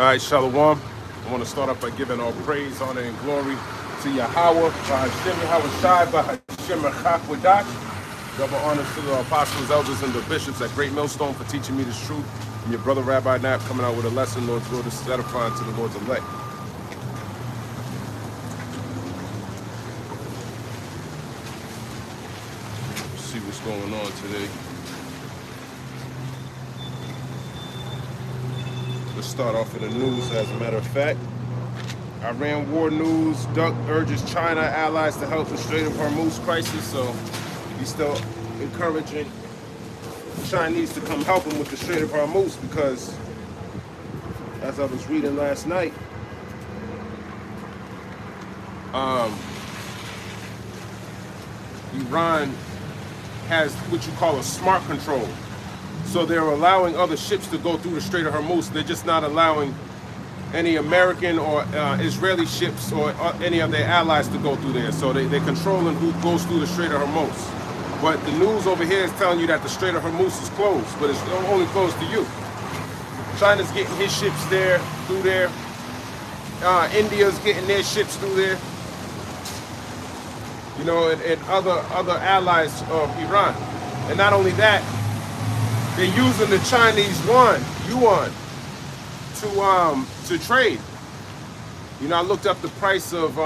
All right, Shalom. I want to start off by giving all praise, honor, and glory to Yahweh, Hashem Yahweh Shai, Hashem Echak. Double honors to the apostles, elders, and the bishops at Great Millstone for teaching me this truth. And your brother Rabbi Knapp coming out with a lesson, Lord's will, this is edifying to the Lord's elect. Let's see what's going on today. Let's start off with the news, as a matter of fact. Iran war news. Duck urges China allies to help the Strait of Hormuz crisis. So he's still encouraging the Chinese to come help him with the Strait of Hormuz because, as I was reading last night, Iran has what you call a smart control. So they're allowing other ships to go through the Strait of Hormuz. They're just not allowing any American or Israeli ships or any of their allies to go through there. So they're controlling who goes through the Strait of Hormuz. But the news over here is telling you that the Strait of Hormuz is closed, but it's only closed to you. China's getting his ships there, through there. India's getting their ships through there. You know, and other allies of Iran. And not only that, they're using the Chinese yuan, to trade. You know, I looked up the price of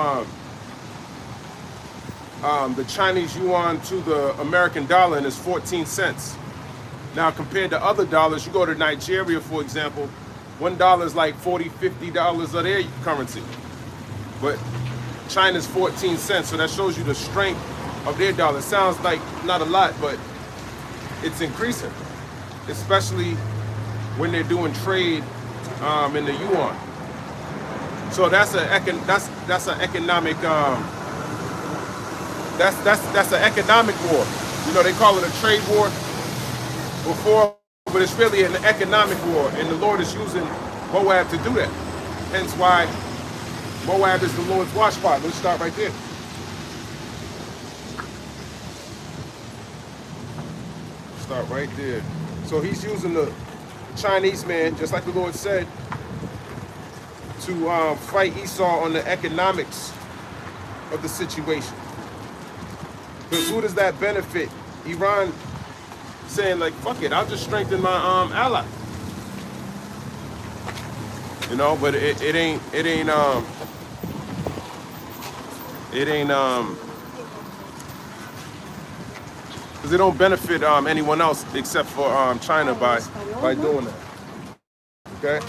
the Chinese yuan to the American dollar, and it's 14 cents. Now, compared to other dollars, you go to Nigeria, for example, $1 is like $40, $50 of their currency. But China's 14 cents, so that shows you the strength of their dollar. It sounds like not a lot, but it's increasing, especially when they're doing trade in the yuan. So that's an economic that's an economic war. You know, they call it a trade war before, but it's really an economic war, and the Lord is using Moab to do that. Hence why Moab is the Lord's wash pot. Let's start right there. Start right there. So he's using the Chinese man, just like the Lord said, to fight Esau on the economics of the situation. Because who does that benefit? Iran saying like, fuck it, I'll just strengthen my ally. You know, but it ain't because it don't benefit anyone else except for China by doing that. Okay?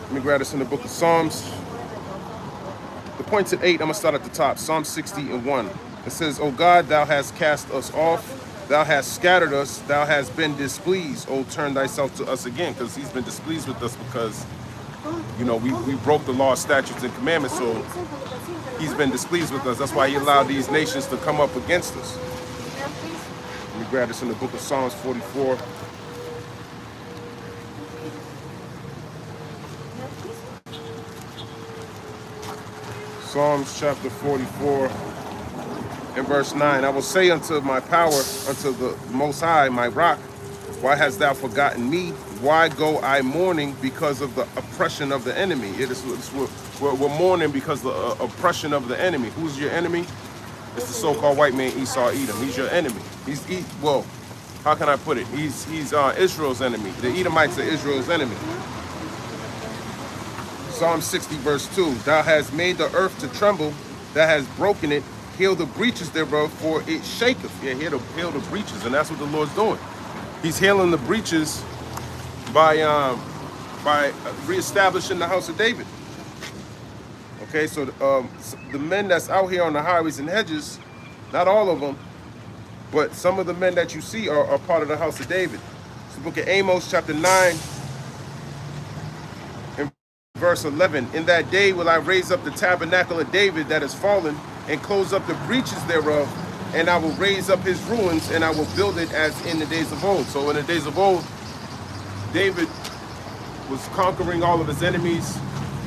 Let me grab this in the book of Psalms. The point's at 8. I'm going to start at the top. Psalm 60:1. It says, O God, thou hast cast us off. Thou hast scattered us. Thou hast been displeased. O turn thyself to us again. Because he's been displeased with us because, you know, we broke the law, statutes, and commandments. So he's been displeased with us. That's why he allowed these nations to come up against us. Let me grab this in the book of Psalms 44. Psalms chapter 44 and verse 9. I will say unto my power, unto the Most High, my rock, why hast thou forgotten me? Why go I mourning because of the oppression of the enemy? We're mourning because of the oppression of the enemy. Who's your enemy? It's the so-called white man Esau Edom. He's your enemy. Well, how can I put it? He's Israel's enemy. The Edomites are Israel's enemy. Psalm 60 verse 2. Thou hast made the earth to tremble. Thou hast broken it. Heal the breaches thereof, for it shaketh. Yeah, heal the breaches, and that's what the Lord's doing. He's healing the breaches by reestablishing the house of David. Okay, so the men that's out here on the highways and hedges, not all of them, but some of the men that you see are part of the house of David. It's the book of Amos, chapter 9, and verse 11. In that day will I raise up the tabernacle of David that is fallen, and close up the breaches thereof, and I will raise up his ruins, and I will build it as in the days of old. So in the days of old, David was conquering all of his enemies.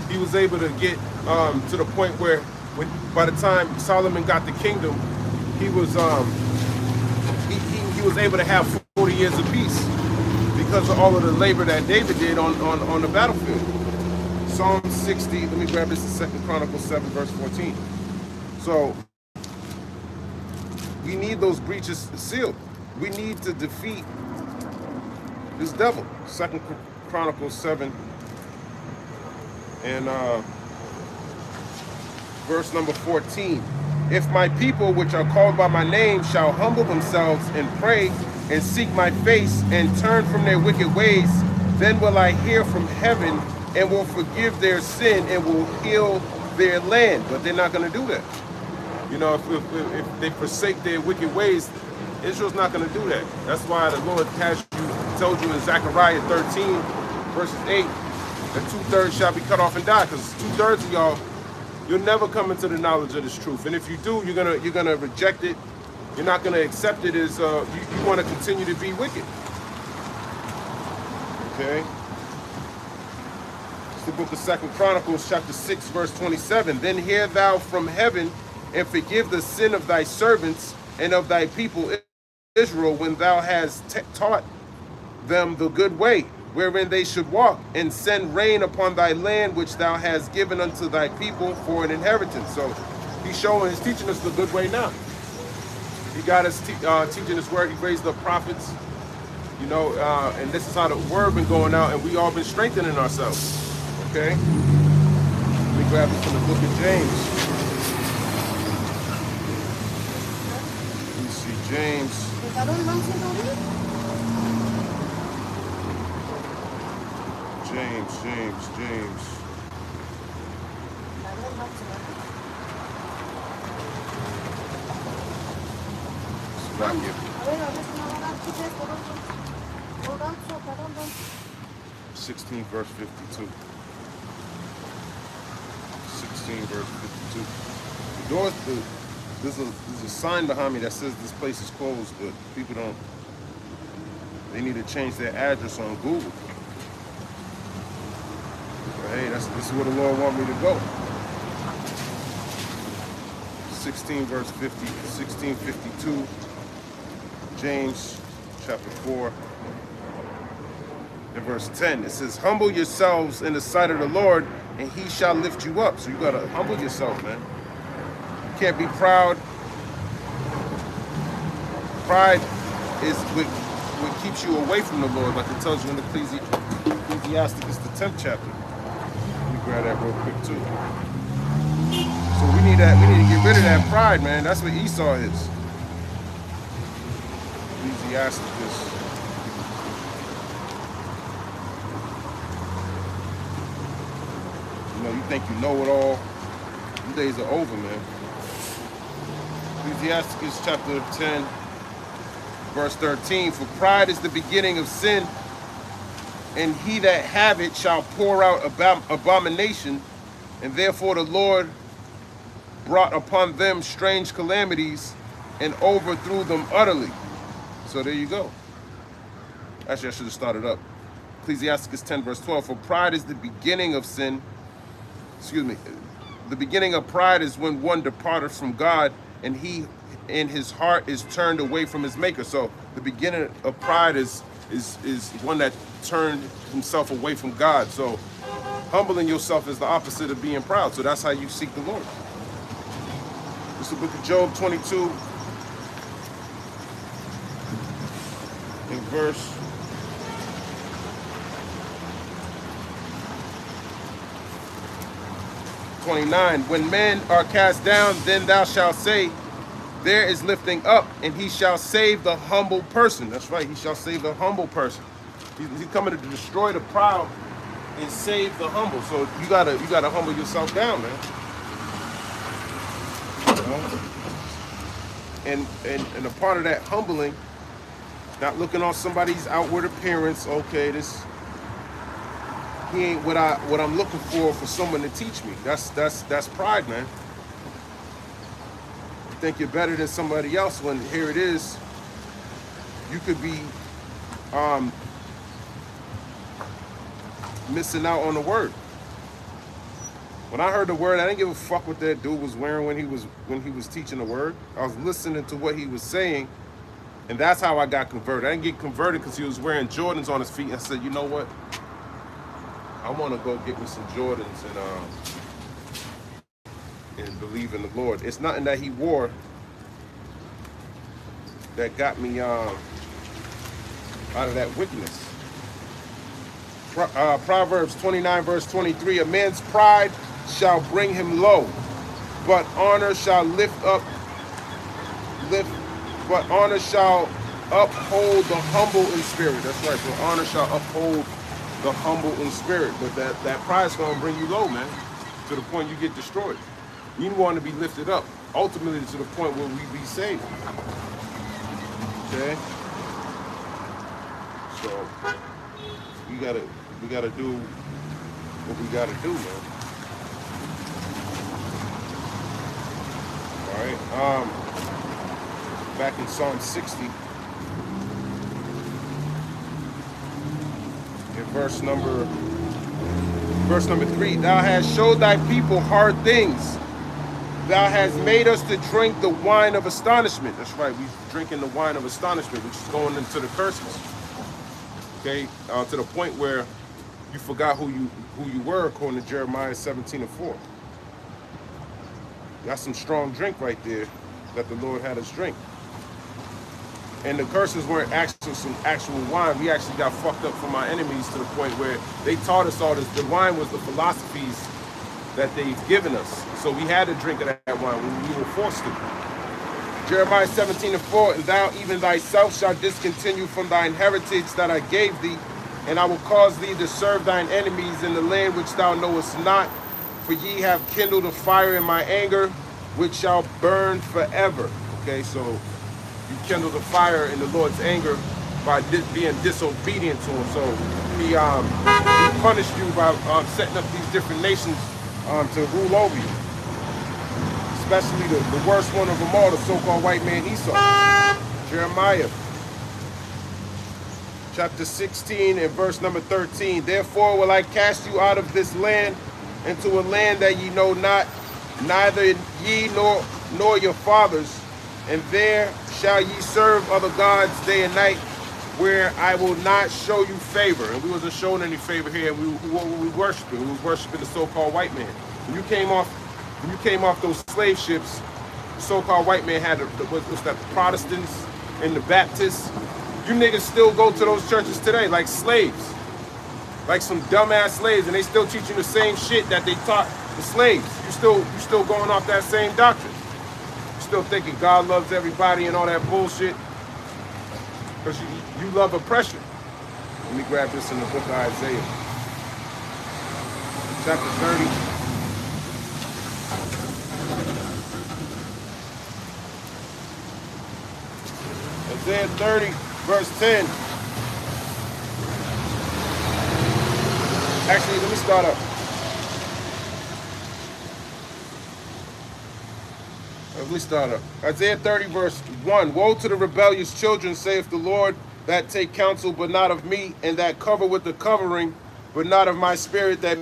He was able to get to the point where, by the time Solomon got the kingdom, he was able to have 40 years of peace because of all of the labor that David did on the battlefield. Psalm 60, let me grab this in 2 Chronicles 7, verse 14. So, we need those breaches sealed. We need to defeat this devil. 2 Chronicles 7 and verse number 14. If my people, which are called by my name, shall humble themselves and pray and seek my face and turn from their wicked ways, then will I hear from heaven and will forgive their sin and will heal their land. But they're not going to do that. You know, if they forsake their wicked ways, Israel's not going to do that. That's why the Lord tells you in Zechariah 13, verses 8, that 2/3 shall be cut off and die, because 2/3 of y'all, you'll never come into the knowledge of this truth. And if you do, you're gonna reject it. You're not gonna accept it as you want to continue to be wicked. Okay. It's the book of 2 Chronicles, chapter 6, verse 27. Then hear thou from heaven and forgive the sin of thy servants and of thy people Israel, when thou hast taught them the good way wherein they should walk, and send rain upon thy land which thou hast given unto thy people for an inheritance. So he's teaching us the good way now. He got us teaching his word. He raised up prophets, you know, and this is how the word been going out, and we all been strengthening ourselves. Okay, let me grab this from the book of James. Let me see, James. James. Sixteen verse 52. 16 verse 52. The doors. There's a sign behind me that says this place is closed, but people don't. They need to change their address on Google. Hey, this is where the Lord want me to go. 16 verse 50, 1652, James chapter 4 and verse 10. It says, humble yourselves in the sight of the Lord, and he shall lift you up. So you gotta humble yourself, man. You can't be proud. Pride is what keeps you away from the Lord, like it tells you in Ecclesiastes, the 10th chapter. Grab that real quick too. So we need to get rid of that pride, man. That's what Esau is. Ecclesiastes. You know, you think you know it all. These days are over, man. Ecclesiastes chapter 10, verse 13. For pride is the beginning of sin, and he that have it shall pour out abomination, and therefore the Lord brought upon them strange calamities and overthrew them utterly. So there you go. Actually, I should have started up. Ecclesiastes 10, verse 12. For pride is the beginning of sin. Excuse me. The beginning of pride is when one departeth from God, and he in his heart is turned away from his maker. So the beginning of pride is one that turned himself away from God. So humbling yourself is the opposite of being proud. So that's how you seek the Lord. This is the book of Job 22 in verse 29. When men are cast down, then thou shalt say, there is lifting up, and he shall save the humble person. That's right, he shall save the humble person. He's coming to destroy the proud and save the humble. So you gotta humble yourself down, man. You know? And a part of that humbling, not looking on somebody's outward appearance. Okay, he ain't what I'm looking for someone to teach me. That's pride, man. You think you're better than somebody else when here it is. You could be missing out on the word. When I heard the word, I didn't give a fuck what that dude was wearing when he was teaching the word. I was listening to what he was saying, and that's how I got converted. I didn't get converted because he was wearing Jordans on his feet. I said, you know what? I want to go get me some Jordans and believe in the Lord. It's nothing that he wore that got me out of that wickedness. Proverbs 29 verse 23, a man's pride shall bring him low, but honor shall but honor shall uphold the humble in spirit. That's right, so honor shall uphold the humble in spirit. But that pride's gonna bring you low, man, to the point you get destroyed. You want to be lifted up, ultimately to the point where we be saved. Okay? So we gotta do what we gotta do, man. All right. Back in Psalm 60, in verse number 3, thou hast showed thy people hard things. Thou hast made us to drink the wine of astonishment. That's right, we're drinking the wine of astonishment, which is going into the curses. Okay, to the point where you forgot who you were, according to Jeremiah 17:4. That's some strong drink right there that the Lord had us drink. And the curses weren't actually some actual wine. We actually got fucked up from our enemies to the point where they taught us all this. The wine was the philosophies that they've given us. So we had to drink of that wine when we were forced to. Jeremiah 17:4, and thou even thyself shalt discontinue from thine heritage that I gave thee, and I will cause thee to serve thine enemies in the land which thou knowest not. For ye have kindled a fire in my anger, which shall burn forever. Okay, so you kindled a fire in the Lord's anger by being disobedient to him. So he punished you by setting up these different nations to rule over you. Especially the worst one of them all, the so-called white man Esau. Jeremiah chapter 16 and verse number 13. Therefore will I cast you out of this land into a land that ye know not, neither ye nor your fathers, and there shall ye serve other gods day and night, where I will not show you favor. And we wasn't showing any favor here. What were we worshiping? We was worshiping the so-called white man. When you came off those slave ships, the so-called white man had what's that? The Protestants and the Baptists. You niggas still go to those churches today like slaves, like some dumbass slaves, and they still teaching the same shit that they taught the slaves. You still going off that same doctrine. You still thinking God loves everybody and all that bullshit because you love oppression. Let me grab this in the book of Isaiah, chapter 30. Isaiah 30, verse 10. Actually, let me start up. Isaiah 30, verse 1. Woe to the rebellious children, saith the Lord, that take counsel, but not of me, and that cover with the covering, but not of my spirit, that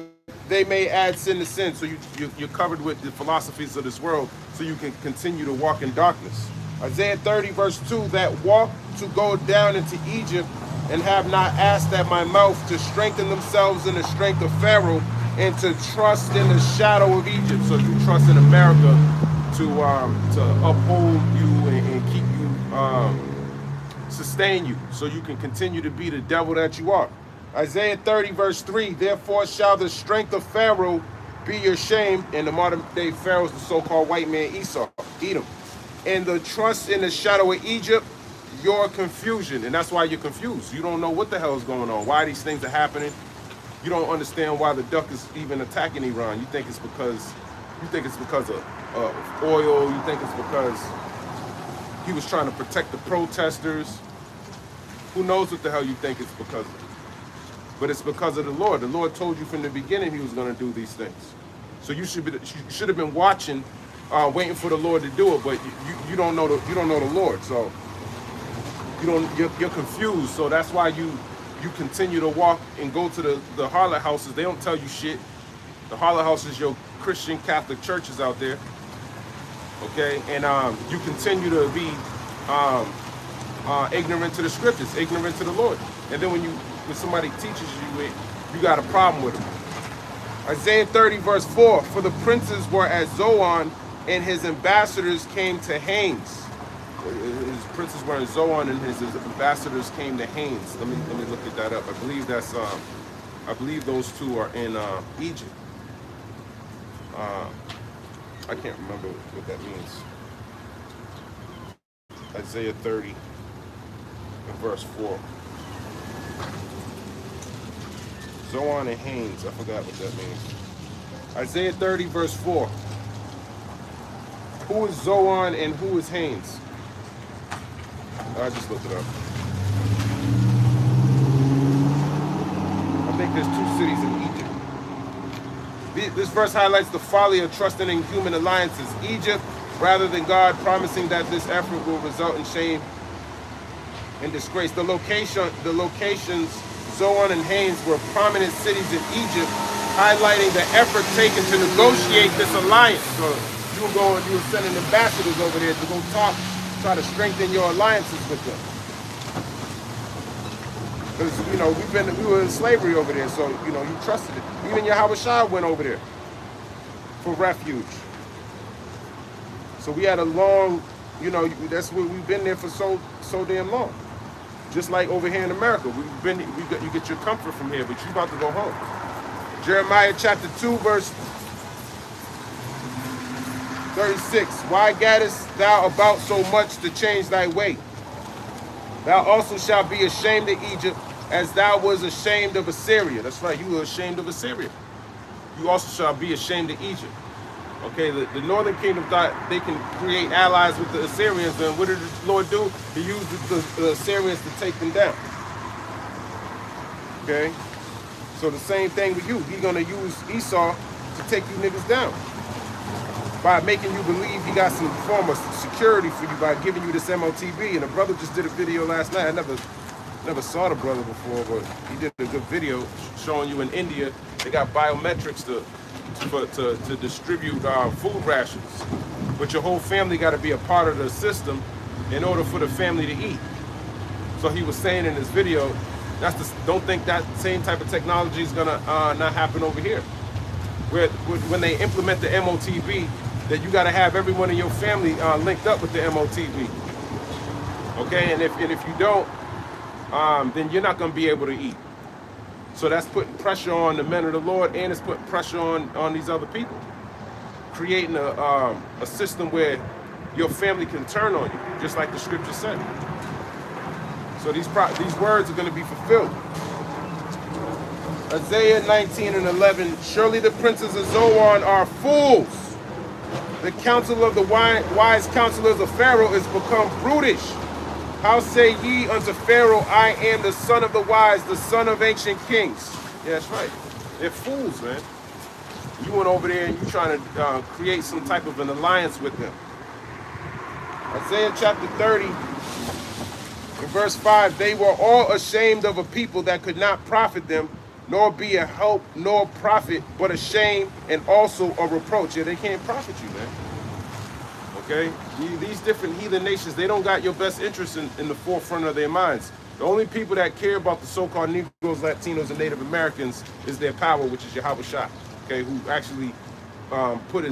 they may add sin to sin. So you're covered with the philosophies of this world, so you can continue to walk in darkness. Isaiah 30, verse 2, that walk to go down into Egypt, and have not asked at my mouth, to strengthen themselves in the strength of Pharaoh, and to trust in the shadow of Egypt. So you trust in America to uphold you and keep you, sustain you, so you can continue to be the devil that you are. Isaiah 30, verse 3, therefore shall the strength of Pharaoh be your shame. And the modern day Pharaoh is the so-called white man Esau, Edom. And the trust in the shadow of Egypt, your confusion. And that's why you're confused. You don't know what the hell is going on, why these things are happening. You don't understand why the duck is even attacking Iran. You think it's because of oil. You think it's because he was trying to protect the protesters. Who knows what the hell you think it's because of? But it's because of the Lord. The Lord told you from the beginning he was going to do these things. So you should have been watching, waiting for the Lord to do it. But you don't know the Lord. So you're confused. So that's why you continue to walk and go to the harlot houses. They don't tell you shit. The harlot houses, your Christian Catholic churches out there. Okay, and you continue to be ignorant to the scriptures, ignorant to the Lord. And then when somebody teaches you it, you got a problem with him. Isaiah 30 verse 4, for the princes were at Zoan, and his ambassadors came to Hanes. His princes were in Zoan, and his ambassadors came to Hanes. Let me look at that up. I believe those two are in Egypt. I can't remember what that means. Isaiah 30 and verse 4. Zoan and Hanes, I forgot what that means. Isaiah 30 verse 4. Who is Zoan and who is Hanes? I just looked it up. I think there's two cities in Egypt. This verse highlights the folly of trusting in human alliances. Egypt, rather than God, promising that this effort will result in shame and disgrace. The locations, Zoan and Hanes, were prominent cities in Egypt, highlighting the effort taken to negotiate this alliance. So you were sending ambassadors over there to go try to strengthen your alliances with them. Because, we were in slavery over there, so, you trusted it. Even Yahushua went over there for refuge. So we had a long, that's where we've been there for so damn long. Just like over here in America, you get your comfort from here, but you're about to go home. Jeremiah chapter 2, verse 36. Why gaddest thou about so much to change thy way? Thou also shalt be ashamed of Egypt, as thou was ashamed of Assyria. That's right, you were ashamed of Assyria. You also shall be ashamed of Egypt. Okay, the northern kingdom thought they can create allies with the Assyrians, and what did the Lord do? He used the Assyrians to take them down. Okay, so the same thing with you. He's gonna use Esau to take you niggas down by making you believe he got some form of security for you by giving you this MOTB. And a brother just did a video last night. I never saw the brother before, but he did a good video showing you in India they got biometrics to distribute food rations, but your whole family got to be a part of the system in order for the family to eat. So he was saying in this video, don't think that same type of technology is gonna not happen over here. When they implement the MOTB, that you got to have everyone in your family linked up with the MOTB. Okay, and if you don't, then you're not gonna be able to eat. So that's putting pressure on the men of the Lord, and it's putting pressure on these other people, creating a system where your family can turn on you, just like the scripture said. So these words are going to be fulfilled. Isaiah 19 and 11. Surely the princes of Zoan are fools. The counsel of the wise counselors of Pharaoh is become brutish. How say ye unto Pharaoh, I am the son of the wise, the son of ancient kings? Yeah, that's right. They're fools, man. You went over there and you trying to create some type of an alliance with them. Isaiah chapter 30, in verse 5, they were all ashamed of a people that could not profit them, nor be a help, nor profit, but a shame and also a reproach. Yeah, they can't profit you, man. Okay? These different heathen nations, they don't got your best interests in the forefront of their minds. The only people that care about the so-called Negroes, Latinos, and Native Americans is their power, which is Yahushua, okay, who actually put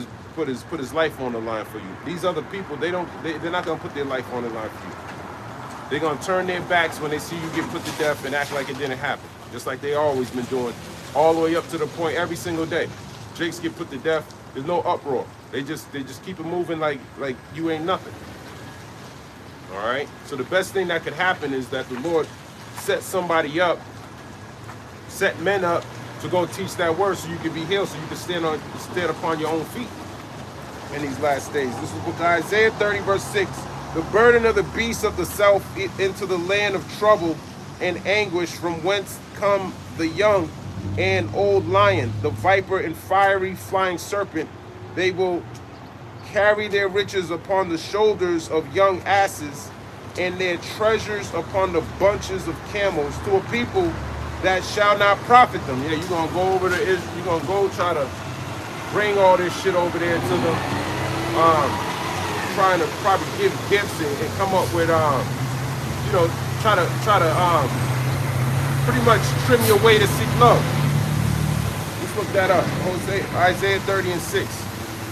his life on the line for you. These other people, they're not gonna put their life on the line for you. They're gonna turn their backs when they see you get put to death and act like it didn't happen, just like they always been doing, all the way up to the point every single day. Jakes get put to death. There's no uproar. They just keep it moving like you ain't nothing. All right. So the best thing that could happen is that the Lord set somebody up, set men up to go teach that word, so you can be healed, so you can stand upon your own feet in these last days. This is what Isaiah 30 verse 6. The burden of the beasts of the south into the land of trouble and anguish, from whence come the young and old lion, the viper and fiery flying serpent. They will carry their riches upon the shoulders of young asses, and their treasures upon the bunches of camels, to a people that shall not profit them. Yeah, you're gonna go over there, you're gonna go try to bring all this shit over there to them, trying to probably give gifts and come up with try to pretty much trim your way to seek love. Let's look that up. Isaiah 30 and 6.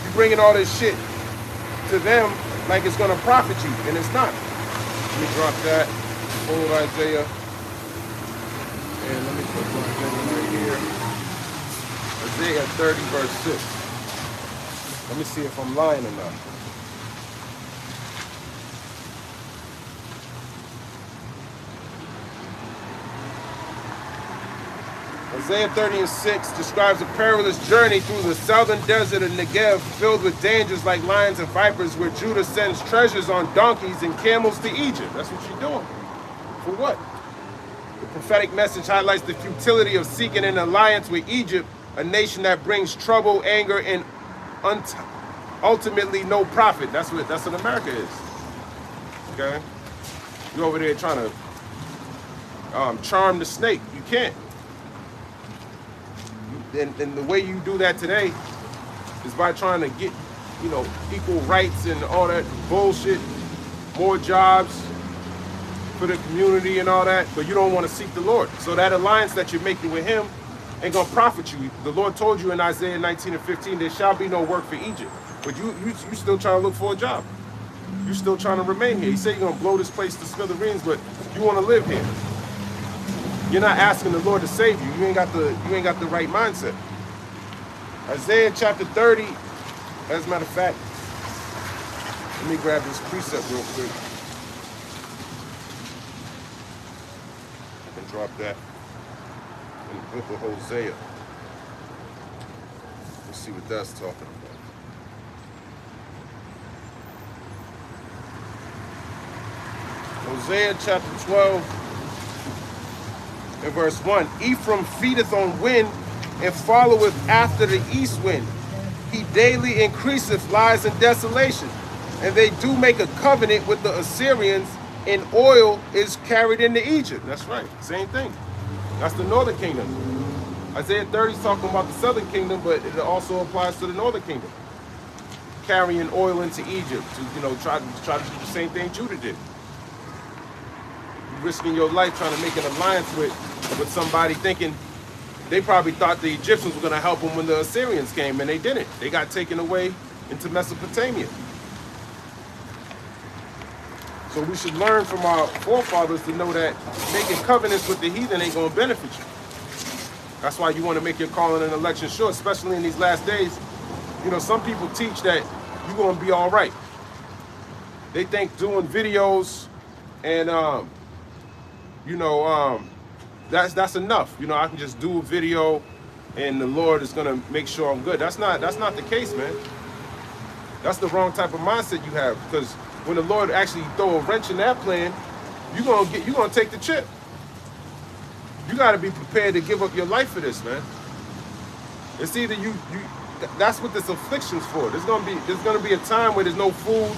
You're bringing all this shit to them like it's going to profit you, and it's not. Let me drop that. Hold Isaiah. And let me put my thing right here. Isaiah 30 verse 6. Let me see if I'm lying or not. Isaiah 30 and 6 describes a perilous journey through the southern desert of Negev, filled with dangers like lions and vipers, where Judah sends treasures on donkeys and camels to Egypt. That's what you're doing. For what? The prophetic message highlights the futility of seeking an alliance with Egypt, a nation that brings trouble, anger, and ultimately no profit. That's what America is. Okay? You're over there trying to charm the snake. You can't. And the way you do that today is by trying to get, equal rights and all that bullshit, more jobs for the community and all that, but you don't want to seek the Lord. So that alliance that you're making with him ain't gonna profit you. The Lord told you in Isaiah 19 and 15, there shall be no work for Egypt. But you still trying to look for a job. You're still trying to remain here. You say you're gonna blow this place to smithereens, but you want to live here. You're not asking the Lord to save you. You ain't got the right mindset. Isaiah chapter 30, as a matter of fact, let me grab this precept real quick. I can drop that in the book of Hosea. Let's see what that's talking about. Hosea chapter 12. In verse 1, Ephraim feedeth on wind and followeth after the east wind. He daily increaseth lies and desolation. And they do make a covenant with the Assyrians, and oil is carried into Egypt. That's right, same thing. That's the northern kingdom. Isaiah 30 is talking about the southern kingdom, but it also applies to the northern kingdom. Carrying oil into Egypt to, try to do the same thing Judah did. Risking your life trying to make an alliance with somebody, thinking they probably thought the Egyptians were going to help them when the Assyrians came, and they didn't. They got taken away into Mesopotamia. So we should learn from our forefathers to know that making covenants with the heathen ain't going to benefit you. That's why you want to make your calling and election sure, especially in these last days. Some people teach that you're going to be all right. They think doing videos and that's enough. I can just do a video and the Lord is gonna make sure I'm good. That's not the case, man. That's the wrong type of mindset you have, because when the Lord actually throw a wrench in that plan, you're gonna take the chip. You gotta be prepared to give up your life for this, man. It's either you that's what this affliction's for. There's gonna be a time where there's no food,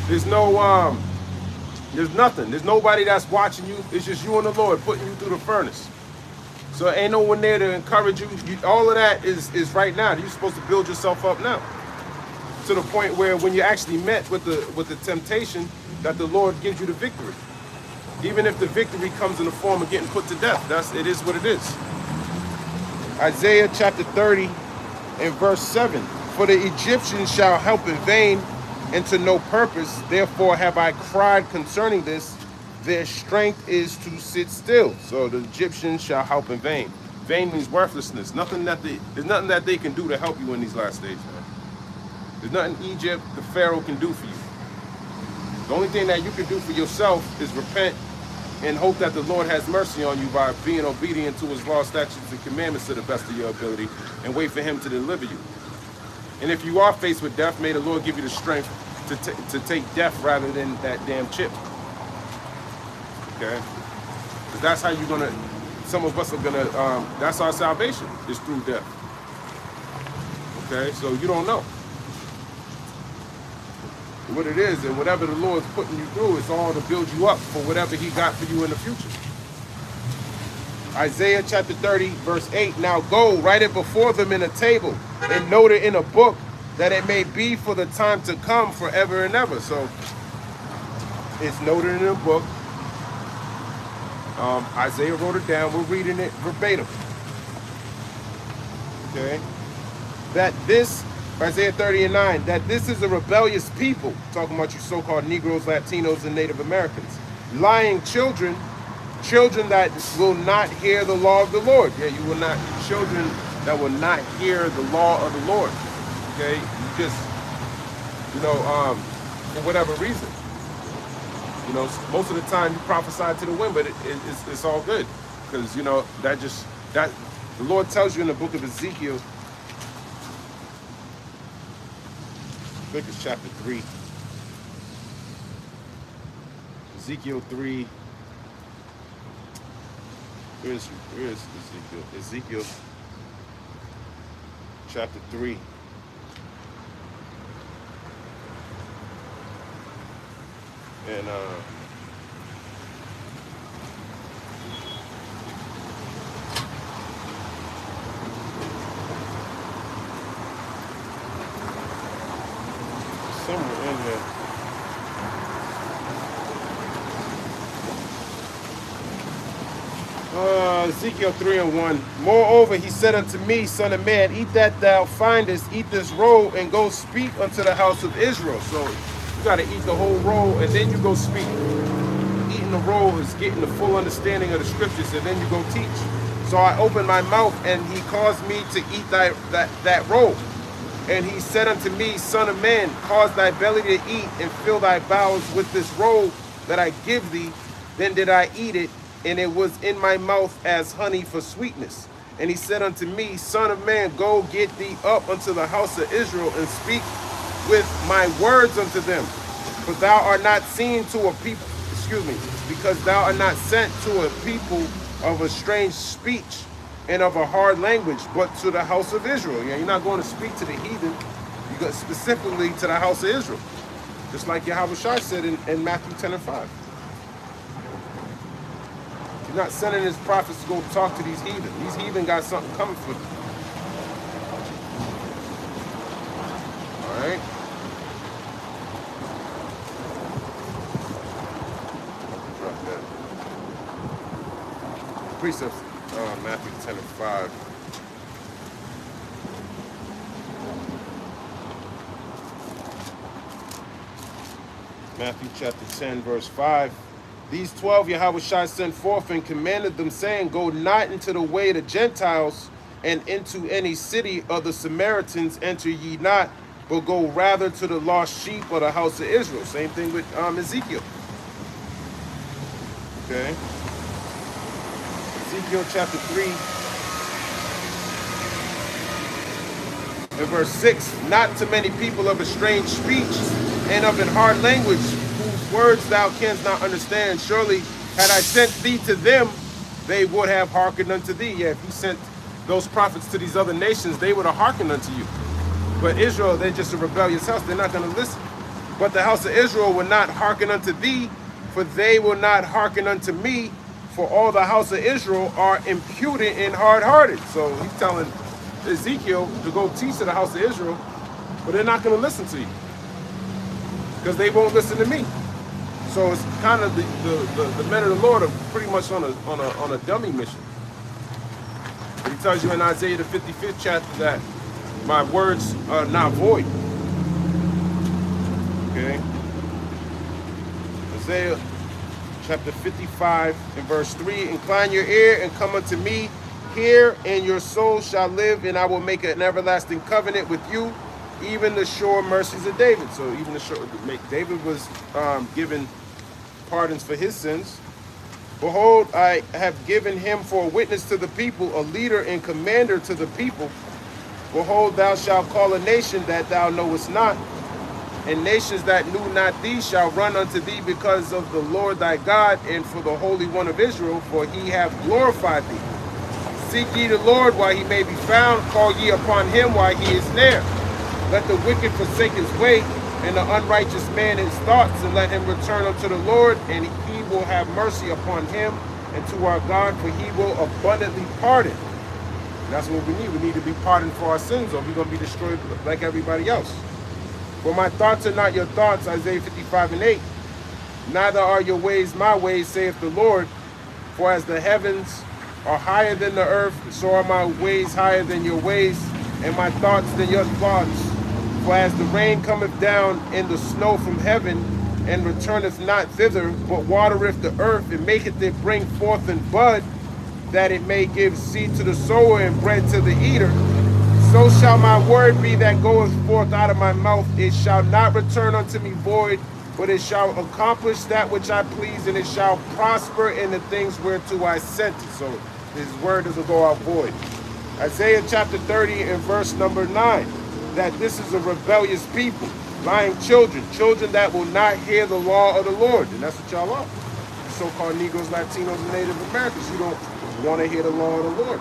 there's no there's nothing. There's nobody that's watching you. It's just you and the Lord putting you through the furnace. So ain't no one there to encourage you. All of that is right now. You're supposed to build yourself up now, to the point where when you're actually met with the temptation, that the Lord gives you the victory. Even if the victory comes in the form of getting put to death, it is what it is. Isaiah chapter 30 and verse 7. For the Egyptians shall help in vain, and to no purpose. Therefore have I cried concerning this. Their strength is to sit still. So the Egyptians shall help in vain. Vain means worthlessness. There's nothing that they can do to help you in these last days, man. There's nothing Egypt, the Pharaoh, can do for you. The only thing that you can do for yourself is repent and hope that the Lord has mercy on you by being obedient to his law, statutes, and commandments to the best of your ability, and wait for him to deliver you. And if you are faced with death, may the Lord give you the strength to take death rather than that damn chip. Okay? Because that's how you're going to, some of us are going to, that's our salvation, is through death. Okay? So you don't know what it is, and whatever the Lord's putting you through, it's all to build you up for whatever he got for you in the future. Isaiah chapter 30, verse 8. Now go, write it before them in a table, and note it in a book, that it may be for the time to come forever and ever. So it's noted in a book. Isaiah wrote it down. We're reading it verbatim. Okay? That this, Isaiah 30:9, that this is a rebellious people, talking about you so-called Negroes, Latinos, and Native Americans. Lying children, children that will not hear the law of the Lord. Yeah, you will not, children that will not hear the law of the Lord. Okay? You just, for whatever reason. Most of the time you prophesy to the wind, but it's all good. Because, that the Lord tells you in the book of Ezekiel, I think it's chapter 3. Ezekiel 3. Where is Ezekiel? Ezekiel chapter 3. And somewhere in there. Ezekiel 3:1. Moreover, he said unto me, Son of man, eat that thou findest, eat this roll, and go speak unto the house of Israel. So you got to eat the whole roll, and then you go speak. Eating the roll is getting the full understanding of the scriptures, and then you go teach. So I opened my mouth, and he caused me to eat that roll. And he said unto me, Son of man, cause thy belly to eat, and fill thy bowels with this roll that I give thee. Then did I eat it, and it was in my mouth as honey for sweetness. And he said unto me, Son of man, go get thee up unto the house of Israel, and speak with my words unto them. For thou art not seen to a people, because thou art not sent to a people of a strange speech and of a hard language, but to the house of Israel. Yeah, you're not going to speak to the heathen. You go specifically to the house of Israel. Just like Yahweh Shai said in Matthew 10:5. He's not sending his prophets to go talk to these heathen. These heathen got something coming for them. All right? Drop that. Precepts, Matthew 10:5. Matthew chapter 10, verse 5. These 12 Yahweh Shai sent forth and commanded them, saying, Go not into the way of the Gentiles, and into any city of the Samaritans enter ye not, but go rather to the lost sheep of the house of Israel. Same thing with Ezekiel. Okay. Ezekiel chapter 3 and verse 6. Not to many people of a strange speech and of an hard language, whose words thou canst not understand. Surely, had I sent thee to them, they would have hearkened unto thee. Yeah, if you sent those prophets to these other nations, they would have hearkened unto you. But Israel, they're just a rebellious house. They're not going to listen. But the house of Israel will not hearken unto thee, for they will not hearken unto me, for all the house of Israel are impudent and hard-hearted. So he's telling Ezekiel to go teach to the house of Israel, but they're not going to listen to you, because they won't listen to me. So it's kind of the men of the Lord are pretty much on a dummy mission. He tells you in Isaiah the 55th chapter that my words are not void. Okay. Isaiah chapter 55 and verse 3. Incline your ear and come unto me. Hear, and your soul shall live, and I will make an everlasting covenant with you, even the sure mercies of David. So even the sure, David was given pardons for his sins. Behold, I have given him for a witness to the people, a leader and commander to the people. Behold, thou shalt call a nation that thou knowest not, and nations that knew not thee shall run unto thee because of the Lord thy God, and for the Holy One of Israel, for he hath glorified thee. Seek ye the Lord while he may be found, call ye upon him while he is near. Let the wicked forsake his way, and the unrighteous man his thoughts, and let him return unto the Lord, and he will have mercy upon him and to our God, for he will abundantly pardon. And that's what we need. We need to be pardoned for our sins, or we're going to be destroyed like everybody else. For my thoughts are not your thoughts, Isaiah 55 and 8. Neither are your ways my ways, saith the Lord. For as the heavens are higher than the earth, so are my ways higher than your ways, and my thoughts than your thoughts. For as the rain cometh down and the snow from heaven, and returneth not thither, but watereth the earth, and maketh it bring forth and bud, that it may give seed to the sower and bread to the eater, so shall my word be that goeth forth out of my mouth. It shall not return unto me void, but it shall accomplish that which I please, and it shall prosper in the things whereto I sent it. So his word doesn't go out void. Isaiah chapter 30 and verse number 9, that this is a rebellious people, lying children, children that will not hear the law of the Lord. And that's what y'all are. So-called Negroes, Latinos, and Native Americans. You don't want to hear the law of the Lord.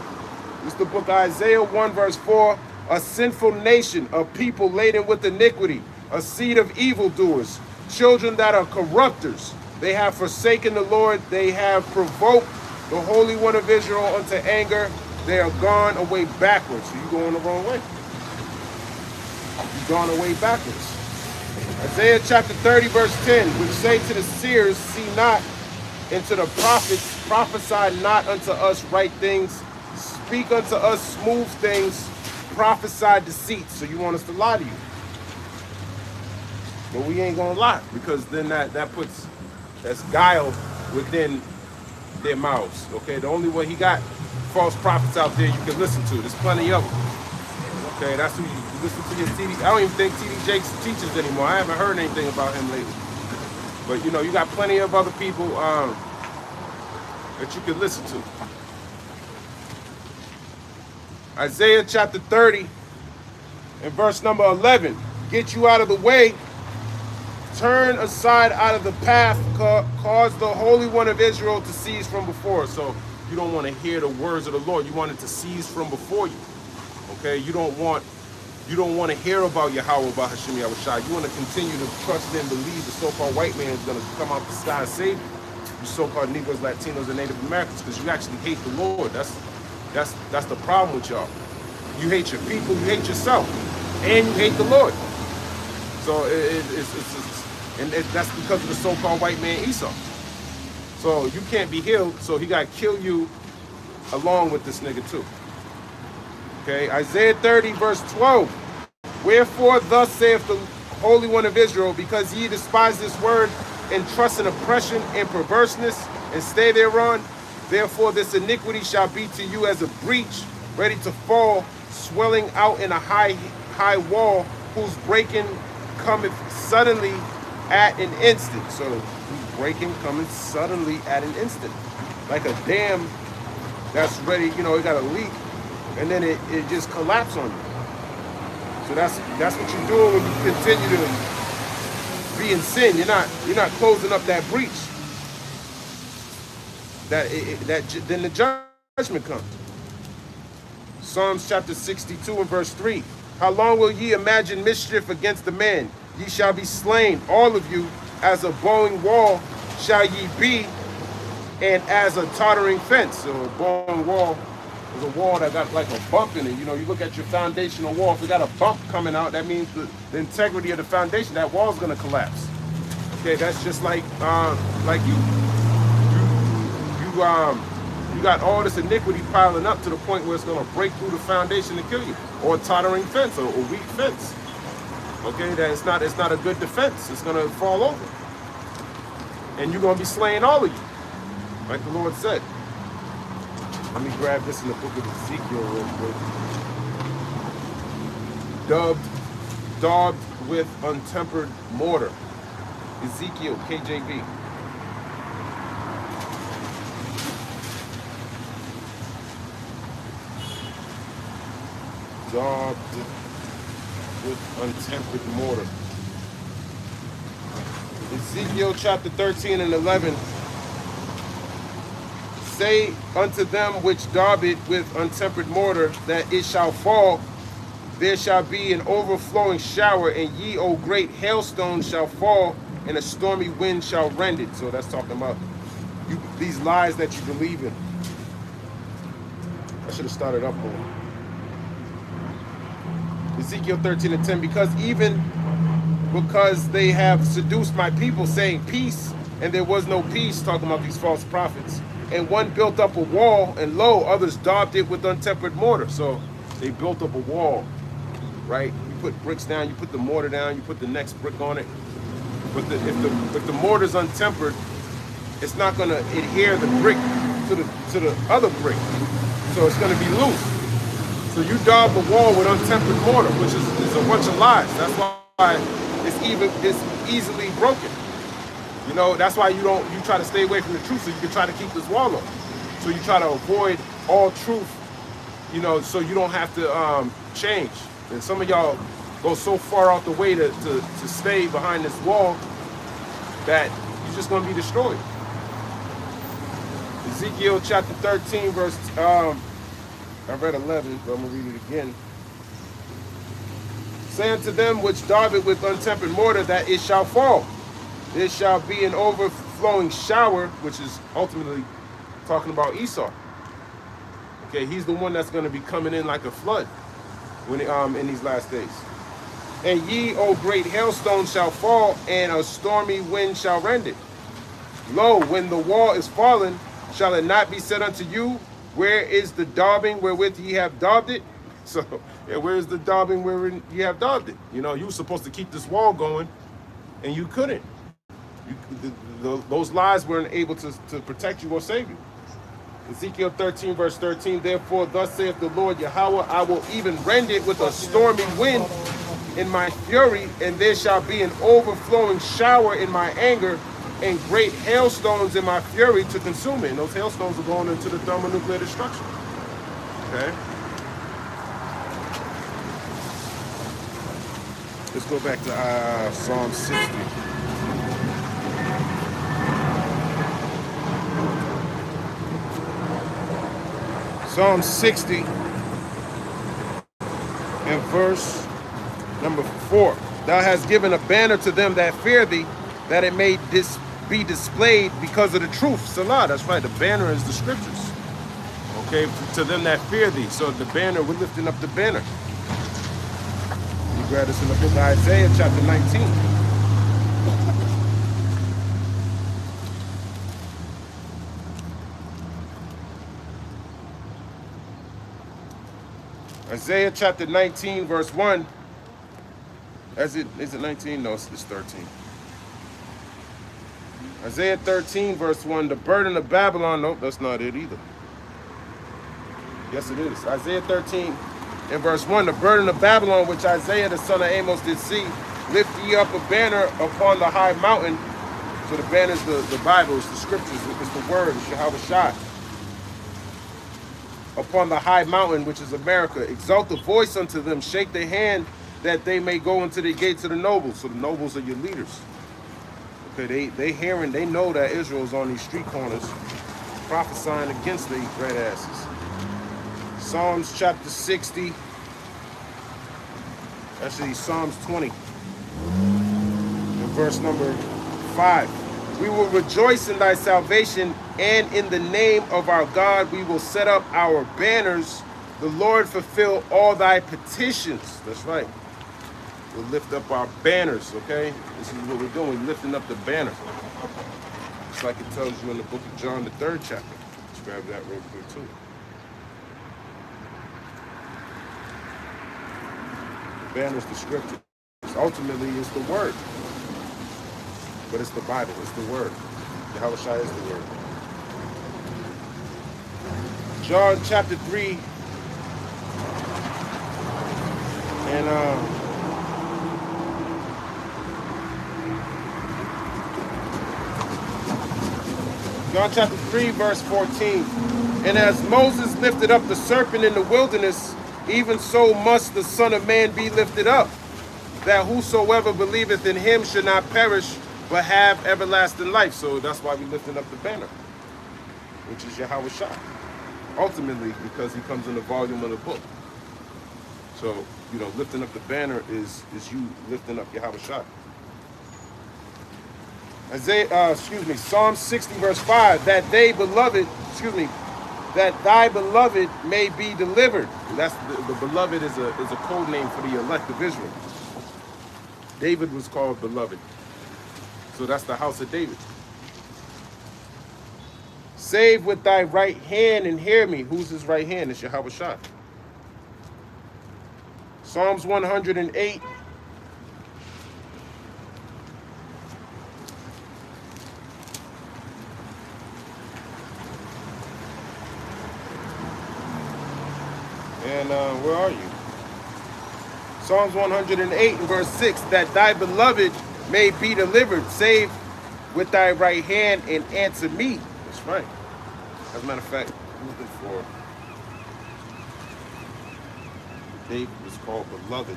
It's the book of Isaiah 1 verse 4. A sinful nation, a people laden with iniquity, a seed of evildoers, children that are corrupters. They have forsaken the Lord. They have provoked the Holy One of Israel unto anger. They are gone away backwards. So you're going the wrong way. You've gone away backwards. Isaiah chapter 30 verse 10, which say to the seers, see not, and to the prophets, prophesy not unto us right things, speak unto us smooth things, prophesy deceit. So you want us to lie to you. But we ain't gonna lie, because then that's guile within their mouths. Okay, the only way he got false prophets out there you can listen to. There's plenty of them. Okay, that's who you listen to your TD. I don't even think TD Jakes teaches anymore. I haven't heard anything about him lately. But you know, you got plenty of other people that you can listen to. Isaiah chapter 30 and verse number 11. Get you out of the way. Turn aside out of the path. Cause the Holy One of Israel to cease from before. So you don't want to hear the words of the Lord. You want it to cease from before you. Okay, you don't want to hear about Yahweh, about Hashem Yahushua. You want to continue to trust and believe the so-called white man is going to come out the sky and save you. You so-called Negroes, Latinos, and Native Americans, because you actually hate the Lord. That's the problem with y'all. You hate your people, you hate yourself, and you hate the Lord. So that's because of the so-called white man Esau. So you can't be healed, so he got to kill you along with this nigga too. Okay, Isaiah 30 verse 12. Wherefore thus saith the Holy One of Israel, because ye despise this word, and trust in oppression and perverseness, and stay thereon, therefore this iniquity shall be to you as a breach, ready to fall, swelling out in a high wall, whose breaking cometh suddenly at an instant. So whose breaking cometh suddenly at an instant. Like a dam that's ready, you know, it got a leak, and then it just collapses on you. So that's what you're doing when you continue to be in sin. You're not closing up that breach. Then the judgment comes. Psalms chapter 62 and verse 3. How long will ye imagine mischief against the man? Ye shall be slain, all of you, as a bowing wall shall ye be, and as a tottering fence. So a bowing wall is a wall that got like a bump in it. You know, you look at your foundational wall, if it got a bump coming out, that means the integrity of the foundation, that wall is going to collapse. Okay, that's just like you got all this iniquity piling up to the point where it's going to break through the foundation and kill you, or a tottering fence, or a weak fence. Okay, that it's not a good defense. It's going to fall over, and you're going to be slaying all of you, like the Lord said. Let me grab this in the book of Ezekiel real quick. Daubed with untempered mortar. Ezekiel, KJV. Daubed with untempered mortar. Ezekiel chapter 13 and 11. Say unto them which daub it with untempered mortar, that it shall fall. There shall be an overflowing shower, and ye, O great hailstones, shall fall, and a stormy wind shall rend it. So that's talking about these lies that you believe in. I should have started up more. Ezekiel 13 and 10, because they have seduced my people, saying peace, and there was no peace, talking about these false prophets. And one built up a wall, and lo, others daubed it with untempered mortar. So they built up a wall, right? You put bricks down, you put the mortar down, you put the next brick on it. But if the mortar's untempered, it's not going to adhere the brick to the other brick. So it's going to be loose. So you daub the wall with untempered mortar, which is a bunch of lies. That's why it's easily broken. You know, that's why you try to stay away from the truth so you can try to keep this wall up. So you try to avoid all truth, you know, so you don't have to change. And some of y'all go so far out the way to stay behind this wall that you're just going to be destroyed. Ezekiel chapter 13, verse, I read 11, but I'm going to read it again. Say unto them which daub it with untempered mortar that it shall fall. There shall be an overflowing shower, which is ultimately talking about Esau. Okay, he's the one that's going to be coming in like a flood when in these last days. And ye, O great hailstones, shall fall, and a stormy wind shall rend it. Lo, when the wall is fallen, shall it not be said unto you, where is the daubing wherewith ye have daubed it? So, yeah, where is the daubing wherein ye have daubed it? You know, you were supposed to keep this wall going, and you couldn't. Those lies weren't able to protect you or save you. Ezekiel 13, verse 13, therefore thus saith the Lord Yahweh, I will even rend it with a stormy wind in my fury, and there shall be an overflowing shower in my anger, and great hailstones in my fury to consume it. And those hailstones are going into the thermonuclear destruction. Okay? Let's go back to Psalm 60. Psalm 60 and verse number 4. Thou hast given a banner to them that fear thee, that it may be displayed because of the truth. Salah, that's right, the banner is the scriptures. Okay, to them that fear thee. So the banner, we're lifting up the banner. You grab this in the book of Isaiah, chapter 19. Isaiah chapter 19, verse 1. Is it 19? No, it's 13. Isaiah 13, verse 1. The burden of Babylon. Nope, that's not it either. Yes, it is. Isaiah 13 and verse 1. The burden of Babylon, which Isaiah the son of Amos did see. Lift ye up a banner upon the high mountain. So the banner is the Bible, it's the scriptures, it's the word, it's Yahweh Shai. Upon the high mountain, which is America, exalt the voice unto them, shake their hand, that they may go into the gates of the nobles. So the nobles are your leaders. Okay, they hearing, they know that Israel's on these street corners prophesying against the red asses. Psalms chapter 60, actually Psalms 20, and verse number 5. We will rejoice in thy salvation, and in the name of our God we will set up our banners. The Lord fulfill all thy petitions. That's right. We'll lift up our banners, okay? This is what we're doing, lifting up the banner. Just like it tells you in the book of John, the 3rd chapter. Let's grab that real quick too. The banner's the scripture. Ultimately, it's the word. But it's the Bible, it's the word. Yahweh Shai is the word. John chapter 3. And John chapter 3, verse 14. And as Moses lifted up the serpent in the wilderness, even so must the Son of Man be lifted up, that whosoever believeth in him should not perish, but have everlasting life. So that's why we're lifting up the banner, which is Yahweh Shai. Ultimately, because he comes in the volume of the book. So, you know, lifting up the banner is you lifting up Yahweh Shai. Psalm 60, verse 5, that thy beloved may be delivered. That's the beloved is a code name for the elect of Israel. David was called beloved. So that's the house of David. Save with thy right hand and hear me. Who's his right hand? It's Yahweh Shai. Psalms 108. And where are you? Psalms 108 and verse 6. That thy beloved may be delivered. Save with thy right hand and answer me. That's right. As a matter of fact, I'm looking for David was called beloved.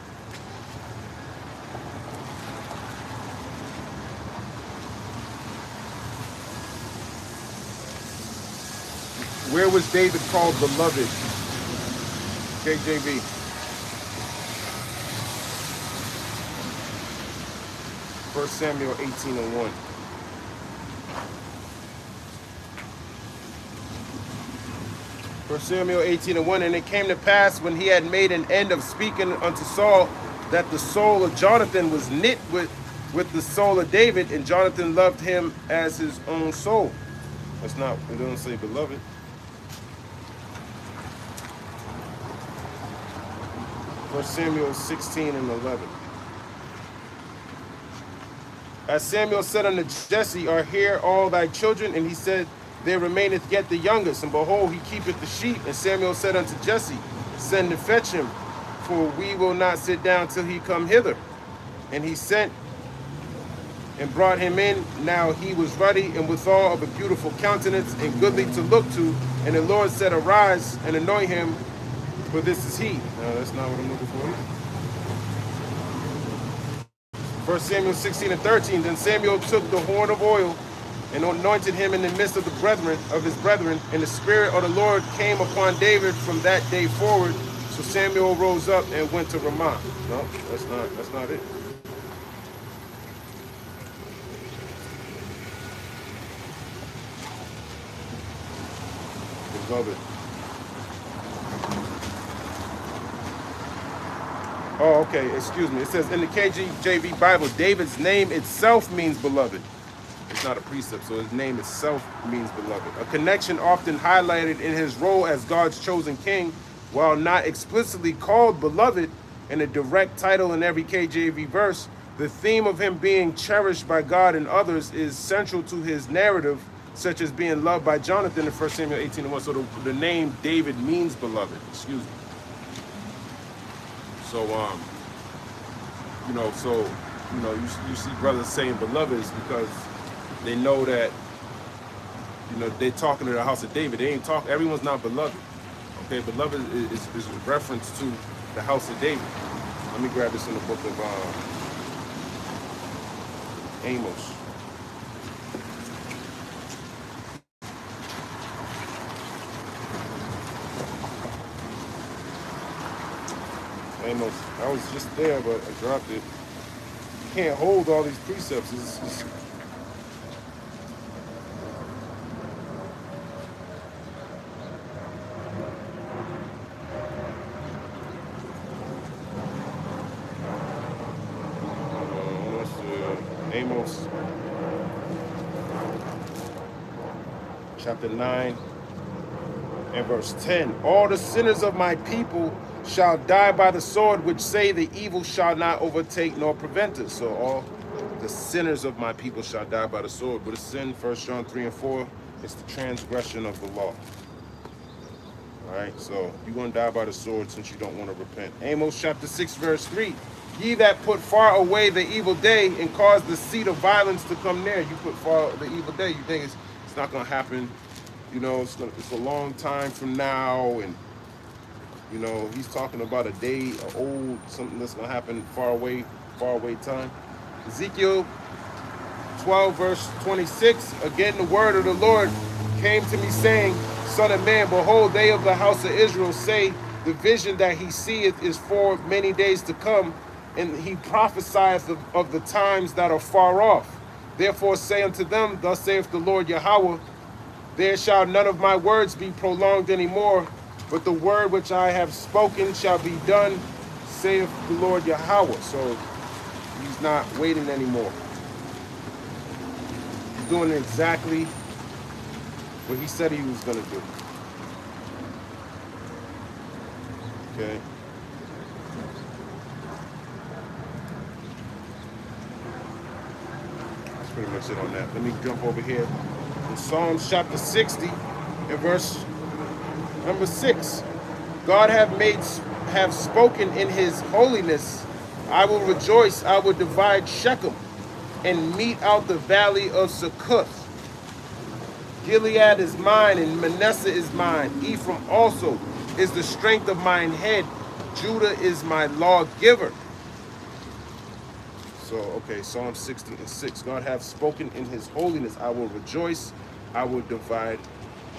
Where was David called beloved? KJV. First Samuel 18:1. First Samuel 18:1. And it came to pass when he had made an end of speaking unto Saul that the soul of Jonathan was knit with the soul of David, and Jonathan loved him as his own soul. That's not, it doesn't say beloved. First Samuel 16:11. As Samuel said unto Jesse, are here all thy children? And he said, there remaineth yet the youngest, and behold, he keepeth the sheep. And Samuel said unto Jesse, send and fetch him, for we will not sit down till he come hither. And he sent and brought him in. Now he was ruddy and withal of a beautiful countenance and goodly to look to. And the Lord said, arise and anoint him, for this is he. No, that's not what I'm looking for. 1 Samuel 16:13. Then Samuel took the horn of oil and anointed him in the midst of his brethren, and the Spirit of the Lord came upon David from that day forward. So Samuel rose up and went to Ramah. No, that's not it. Beloved. Oh, okay, excuse me. It says in the KJV Bible, David's name itself means beloved. It's not a precept, so his name itself means beloved. A connection often highlighted in his role as God's chosen king, while not explicitly called beloved in a direct title in every KJV verse. The theme of him being cherished by God and others is central to his narrative, such as being loved by Jonathan in 1 Samuel 18:1. So the name David means beloved. Excuse me. So, you see brothers saying beloved is because they know that, they're talking to the house of David. They ain't talking, everyone's not beloved. Okay, beloved is a reference to the house of David. Let me grab this in the book of Amos. Amos, I was just there, but I dropped it. You can't hold all these precepts. It's Amos chapter 9 and verse 10. All the sinners of my people shall die by the sword, which say the evil shall not overtake nor prevent us. So all the sinners of my people shall die by the sword. But a sin, 1 John 3:4, it's the transgression of the law. All right, so you're going to die by the sword since you don't want to repent. Amos chapter 6, verse 3. Ye that put far away the evil day and cause the seat of violence to come near. You put far the evil day. You think it's not going to happen. It's a long time from now. And, he's talking about a day, something that's going to happen far away time. Ezekiel 12, verse 26. Again, the word of the Lord came to me, saying, Son of man, behold, they of the house of Israel say, the vision that he seeth is for many days to come, and he prophesieth of the times that are far off. Therefore say unto them, thus saith the Lord Yahweh, there shall none of my words be prolonged any more, but the word which I have spoken shall be done, saith the Lord Yahweh. So he's not waiting anymore. He's doing exactly what he said he was going to do. Okay. That's pretty much it on that. Let me jump over here. In Psalms chapter 60 and verse number 6. God have spoken in his holiness. I will rejoice, I will divide Shechem and mete out the valley of Succoth. Gilead is mine and Manasseh is mine. Ephraim also is the strength of mine head. Judah is my lawgiver. So, okay, Psalm 60 and 6. God hath spoken in his holiness. I will rejoice. I will divide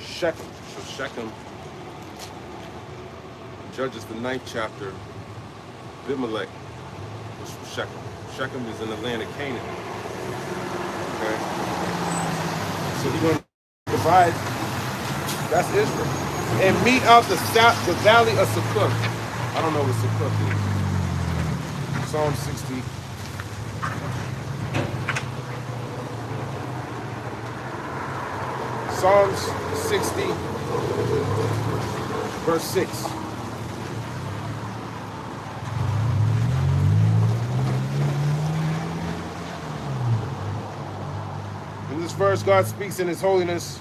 Shechem. So Shechem, Judges the 9th chapter, Abimelech was from Shechem. Shechem is in the land of Canaan. Okay? So he's going to divide, that's Israel. And mete out the valley of Succoth. I don't know what Succoth is. Psalm 60. Psalms 60, verse 6. In this verse, God speaks in his holiness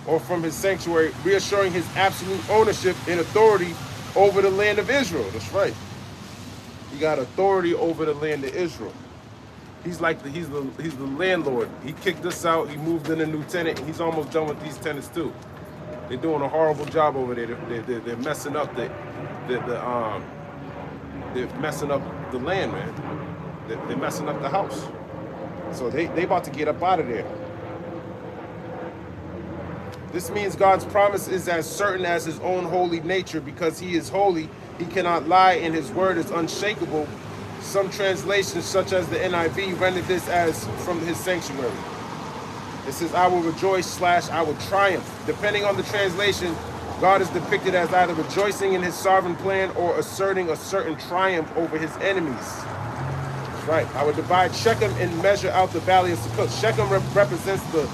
or from his sanctuary, reassuring his absolute ownership and authority over the land of Israel. That's right. He got authority over the land of Israel. He's like he's the landlord. He kicked us out. He moved in a new tenant. And he's almost done with these tenants too. They're doing a horrible job over there. They're messing up they're messing up the land, man. They're messing up the house. So they about to get up out of there. This means God's promise is as certain as his own holy nature. Because he is holy, he cannot lie, and his word is unshakable. Some translations, such as the NIV, render this as from his sanctuary. It says, I will rejoice / I will triumph. Depending on the translation, God is depicted as either rejoicing in his sovereign plan or asserting a certain triumph over his enemies. That's right. I will divide Shechem and measure out the valley of Succoth. Shechem represents the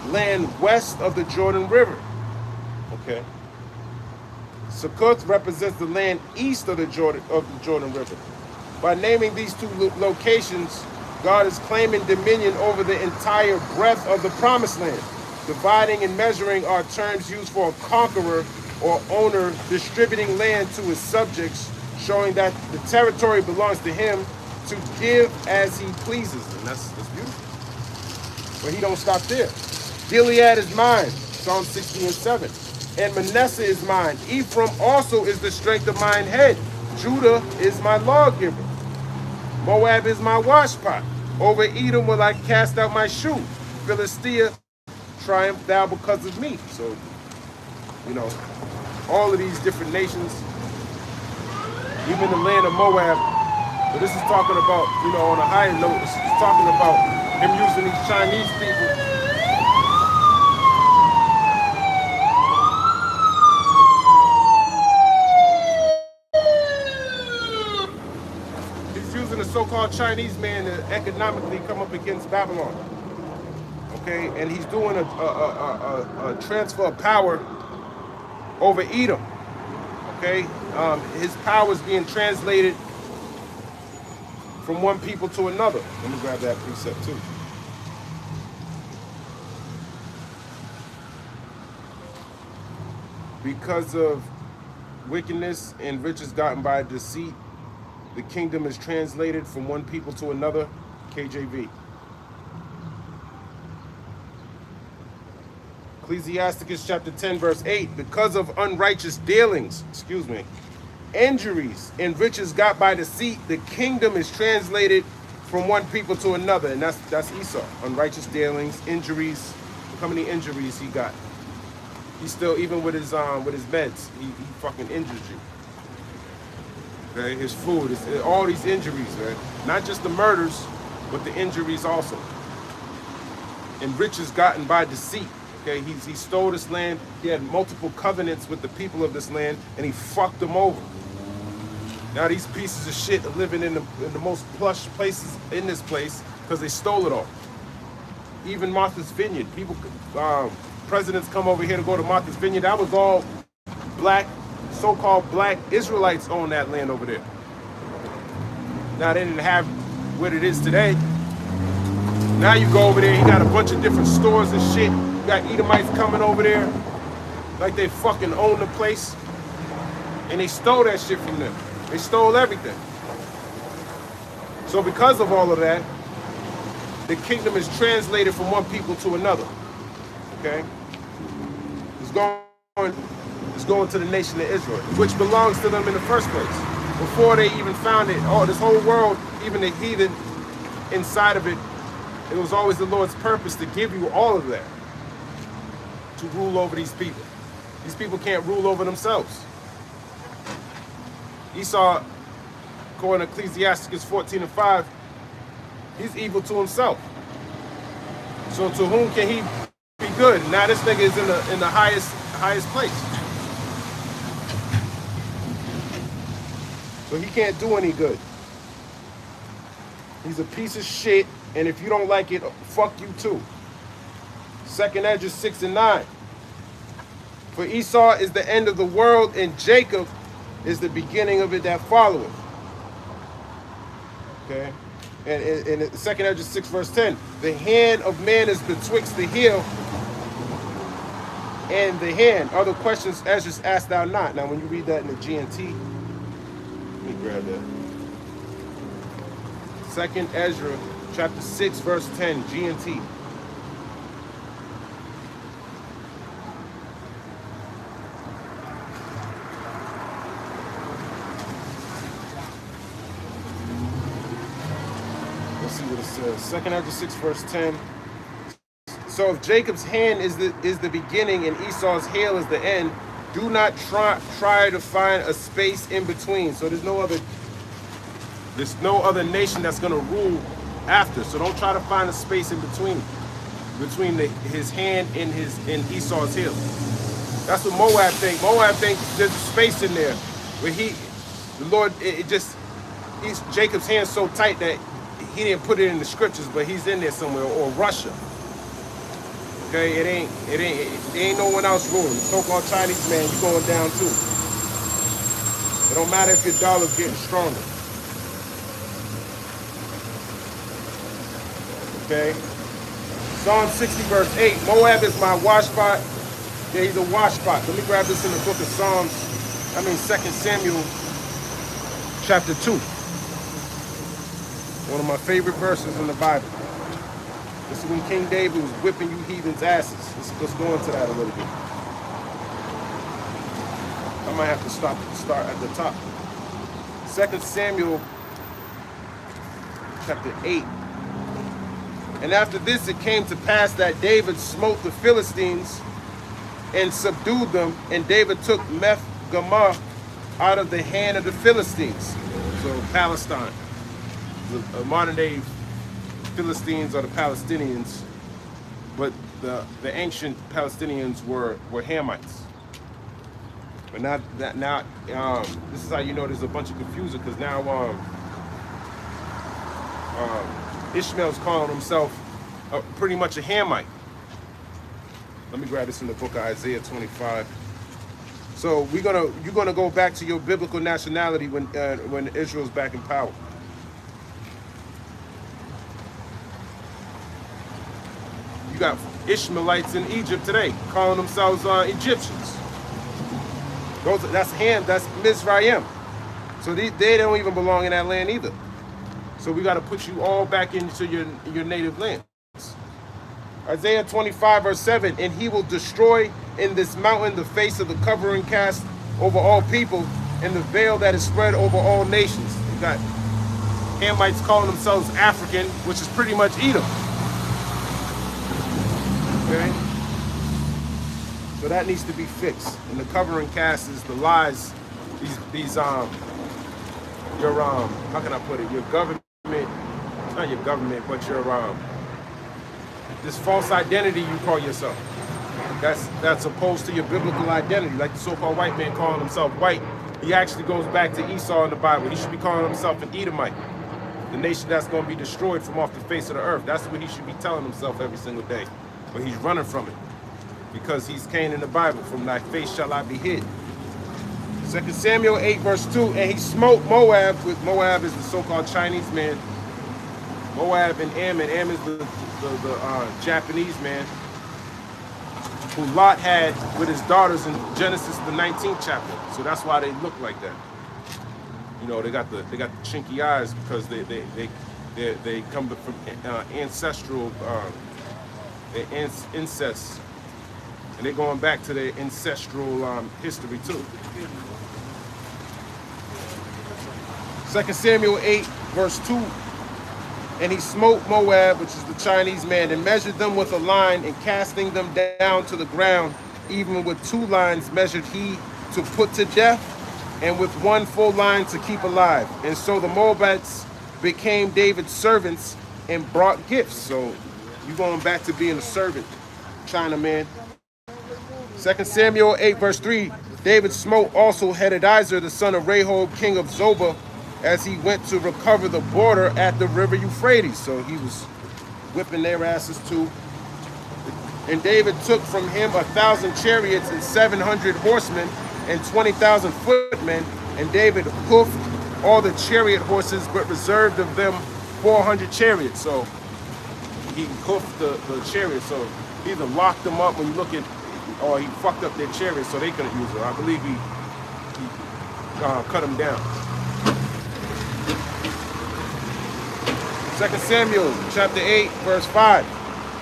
land west of the Jordan River. Okay. Succoth represents the land east of the Jordan River. By naming these two locations, God is claiming dominion over the entire breadth of the promised land. Dividing and measuring are terms used for a conqueror or owner distributing land to his subjects, showing that the territory belongs to him to give as he pleases. And that's beautiful. But he don't stop there. Gilead is mine, Psalm 60 and 7. And Manasseh is mine. Ephraim also is the strength of mine head. Judah is my lawgiver. Moab is my washpot. Over Edom will I cast out my shoe. Philistia, triumph thou because of me. So, you know, all of these different nations, even the land of Moab. But this is talking about, you know, on a higher note, this is talking about him using these Chinese people. The so-called Chinese man to economically come up against Babylon. Okay, and he's doing a transfer of power over Edom. Okay, his power is being translated from one people to another. Let me grab that precept too. Because of wickedness and riches gotten by deceit, the kingdom is translated from one people to another, KJV. Ecclesiasticus chapter 10, verse 8, because of unrighteous dealings, injuries and riches got by deceit, the kingdom is translated from one people to another. And that's Esau. Unrighteous dealings, injuries. Look how many injuries he got. He's still, even with his meds, he fucking injures you. Okay, his food, all these injuries, man. Not just the murders, but the injuries also. And riches gotten by deceit. Okay, he stole this land. He had multiple covenants with the people of this land, and he fucked them over. Now these pieces of shit are living in the most plush places in this place because they stole it all. Even Martha's Vineyard, people, presidents come over here to go to Martha's Vineyard, that was all black, so-called black Israelites own that land over there. Now they didn't have what it is today. Now you go over there, you got a bunch of different stores and shit. You got Edomites coming over there like they fucking own the place. And they stole that shit from them. They stole everything. So because of all of that, the kingdom is translated from one people to another. Okay? It's going to the nation of Israel, which belongs to them in the first place. Before they even found it, this whole world, even the heathen inside of it, it was always the Lord's purpose to give you all of that, to rule over these people. These people can't rule over themselves. Esau, according to Ecclesiastes 14:5, he's evil to himself. So to whom can he be good? Now this nigga is in the highest place. So he can't do any good. He's a piece of shit, and if you don't like it, fuck you too. 2nd Ezra 6:9. For Esau is the end of the world, and Jacob is the beginning of it that followeth. Okay? And in 2nd Ezra 6:10, the hand of man is betwixt the heel and the hand. Other questions Ezra asked thou not. Now when you read that in the GNT, let me grab that. 2nd Ezra chapter 6 verse 10, GNT. Let's see what it says. 2nd Ezra 6 verse 10. So if Jacob's hand is the beginning and Esau's heel is the end, do not try to find a space in between. So there's no other nation that's gonna rule after. So don't try to find a space in between his hand and Esau's heel. That's what Moab think. Moab thinks there's a space in there where the Lord, Jacob's hand's so tight that he didn't put it in the scriptures, but he's in there somewhere, or Russia. Okay, it ain't no one else ruling. So-called Chinese man, you going down too. It don't matter if your dollar's getting stronger. Okay. Psalm 60 verse 8. Moab is my washpot. Yeah, he's a washpot. Let me grab this in the book of Psalms. 2 Samuel chapter 2. One of my favorite verses in the Bible. This is when King David was whipping you heathens' asses. Let's go into that a little bit. I might have to start at the top. 2 Samuel chapter 8. And after this it came to pass that David smote the Philistines and subdued them, and David took Meth-Gamah out of the hand of the Philistines. So Palestine. The modern day Philistines are the Palestinians, but the ancient Palestinians were Hamites. But now this is how you know there's a bunch of confusion, because now Ishmael's calling himself pretty much a Hamite. Let me grab this in the book of Isaiah 25. So you're gonna go back to your biblical nationality when Israel's back in power. You got Ishmaelites in Egypt today calling themselves Egyptians. That's Mizraim. So they don't even belong in that land either. So we got to put you all back into your native lands. Isaiah 25 verse 7, and he will destroy in this mountain the face of the covering cast over all people, and the veil that is spread over all nations. You got Hamites calling themselves African, which is pretty much Edom. Okay? So that needs to be fixed. And the covering cast is the lies, how can I put it? Your government, not your government, but this false identity you call yourself. That's opposed to your biblical identity, like the so-called white man calling himself white. He actually goes back to Esau in the Bible. He should be calling himself an Edomite, the nation that's going to be destroyed from off the face of the earth. That's what he should be telling himself every single day. But he's running from it. because he's Cain in the Bible. From thy face shall I be hid. 2 Samuel 8, verse 2, and he smote Moab. Moab is the so-called Chinese man. Moab and Ammon. Ammon is the Japanese man who Lot had with his daughters in Genesis, the 19th chapter. So that's why they look like that. You know, they got the chinky eyes because they come from ancestral incest, and they're going back to their ancestral history too. 2 Samuel 8, verse 2. And he smote Moab, which is the Chinese man, and measured them with a line, and casting them down to the ground, even with 2 lines measured he to put to death, and with 1 full line to keep alive. And so the Moabites became David's servants and brought gifts. So you going back to being a servant, China man. 2 Samuel 8, verse 3. David smote also Hadadezer, the son of Rehob, king of Zobah, as he went to recover the border at the river Euphrates. So he was whipping their asses too. And David took from him 1,000 chariots and 700 horsemen and 20,000 footmen. And David hoofed all the chariot horses, but reserved of them 400 chariots. So he hoofed the chariots. So he either locked them up when you look at, or he fucked up their chariots so they couldn't use them. I believe he cut them down. 2 Samuel chapter 8, verse 5.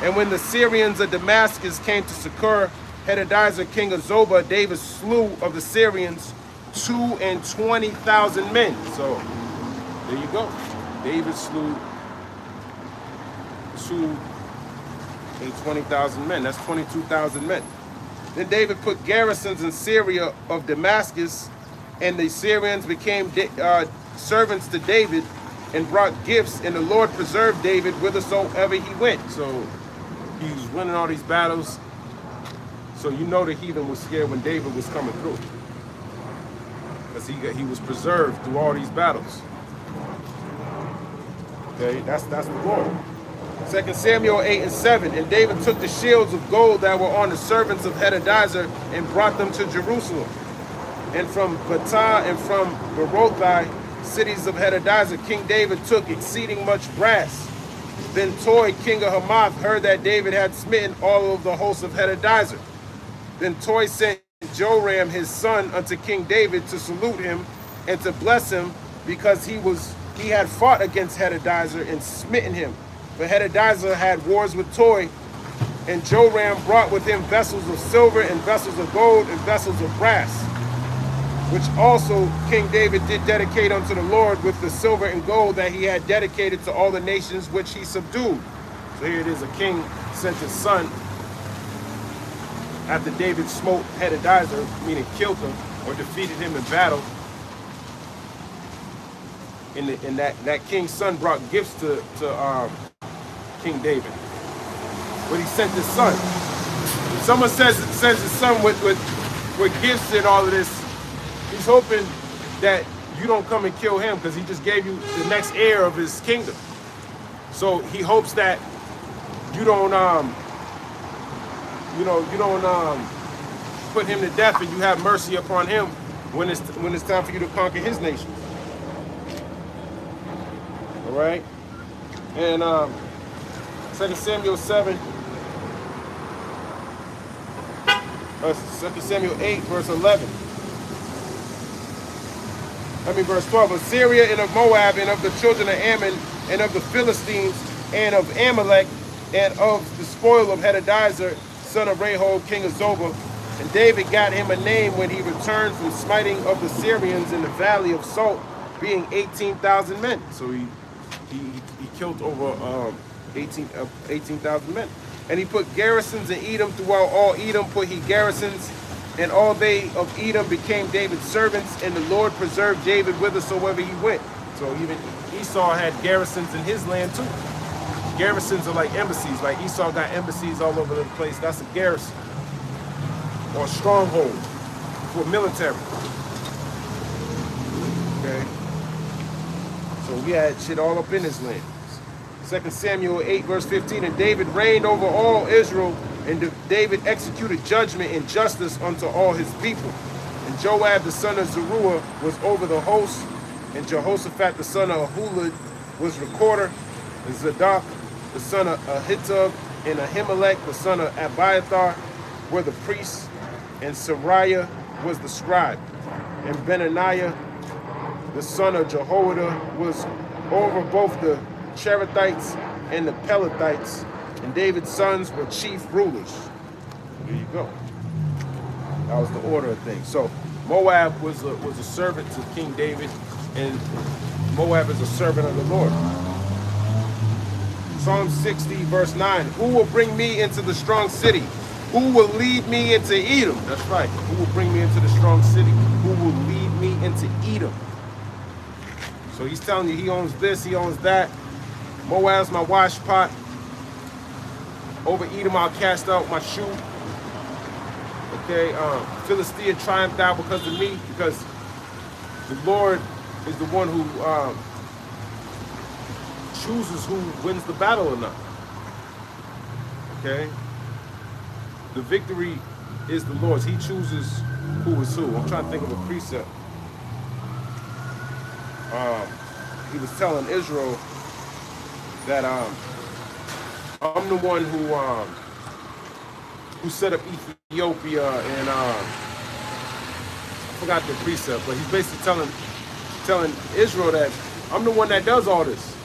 And when the Syrians of Damascus came to succor Hadadezer, king of Zobah, David slew of the Syrians 22,000 men. So there you go. David slew 22,000 men. That's 22,000 men. Then David put garrisons in Syria of Damascus, and the Syrians became servants to David, and brought gifts, and the Lord preserved David whithersoever he went. So he was winning all these battles. So you know the heathen was scared when David was coming through, because he was preserved through all these battles. Okay, that's the Lord. 2 Samuel 8 and 7. And David took the shields of gold that were on the servants of Hadadezer and brought them to Jerusalem. And from Betah and from Berothai, cities of Hadadezer, King David took exceeding much brass. Then Toi, king of Hamath, heard that David had smitten all of the hosts of Hadadezer. Then Toi sent Joram his son unto King David to salute him and to bless him, because he had fought against Hadadezer and smitten him. For Hadadezer had wars with Toi, and Joram brought with him vessels of silver and vessels of gold and vessels of brass, which also King David did dedicate unto the Lord with the silver and gold that he had dedicated to all the nations which he subdued. So here it is, a king sent his son after David smote Hadadezer, meaning killed him or defeated him in battle. And that king's son brought gifts to King David. But he sent his son. If someone sends his son with gifts and all of this, he's hoping that you don't come and kill him, because he just gave you the next heir of his kingdom. So he hopes that you don't put him to death, and you have mercy upon him when it's time for you to conquer his nation. All right, and 2 Samuel 7. 2 Samuel 8, verse 11. Verse 12. Of Syria and of Moab and of the children of Ammon and of the Philistines and of Amalek and of the spoil of Hadadezer, son of Rehob, king of Zobah. And David got him a name when he returned from smiting of the Syrians in the valley of Salt, being 18,000 men. So he killed over 18,000 men. And he put garrisons in Edom. Throughout all Edom put he garrisons, and all they of Edom became David's servants, and the Lord preserved David whithersoever he went. So even Esau had garrisons in his land too. Garrisons are like embassies. Like Esau got embassies all over the place. That's a garrison, or a stronghold for military. Okay. So we had shit all up in his land. 2 Samuel 8, verse 15. And David reigned over all Israel And David executed judgment and justice unto all his people. And Joab the son of Zeruiah was over the host, and Jehoshaphat the son of Ahulad was recorder, and Zadok the son of Ahitub and Ahimelech the son of Abiathar were the priests, and Sariah was the scribe, and Benaniah the son of Jehoiada was over both the Cherethites and the Pelethites, and David's sons were chief rulers. There you go. That was the order of things. So Moab was a servant to King David, and Moab is a servant of the Lord. Psalm 60, verse 9. Who will bring me into the strong city? Who will lead me into Edom? That's right. Who will bring me into the strong city? Who will lead me into Edom? So he's telling you he owns this, he owns that. Moab's my wash pot. Over Edom I'll cast out my shoe. Okay, Philistia triumphed out because of me, because the Lord is the one who chooses who wins the battle or not. Okay? The victory is the Lord's. He chooses who is who. I'm trying to think of a precept. He was telling Israel that I'm the one who set up Ethiopia, and I forgot the precept, but he's basically telling Israel that I'm the one that does all this.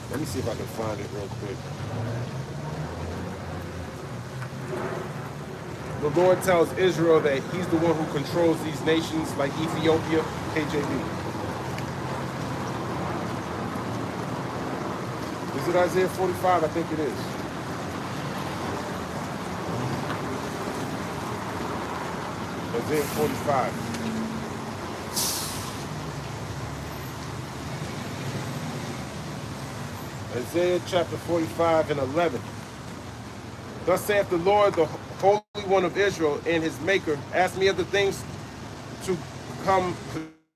Let me see if I can find it real quick. The Lord tells Israel that he's the one who controls these nations like Ethiopia, KJV. Is it Isaiah 45? I think it is. Isaiah 45. Isaiah chapter 45 and 11. Thus saith the Lord, the Holy One of Israel, and his Maker, ask me of the things to come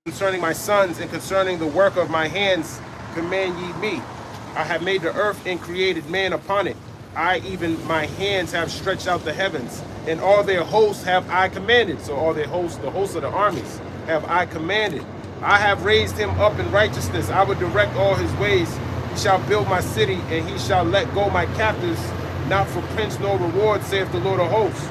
concerning my sons, and concerning the work of my hands command ye me. I have made the earth and created man upon it. I, even my hands, have stretched out the heavens, and all their hosts have I commanded. So all their hosts, the hosts of the armies, have I commanded. I have raised him up in righteousness. I will direct all his ways. He shall build my city, and he shall let go my captives, not for prince nor reward, saith the Lord of hosts.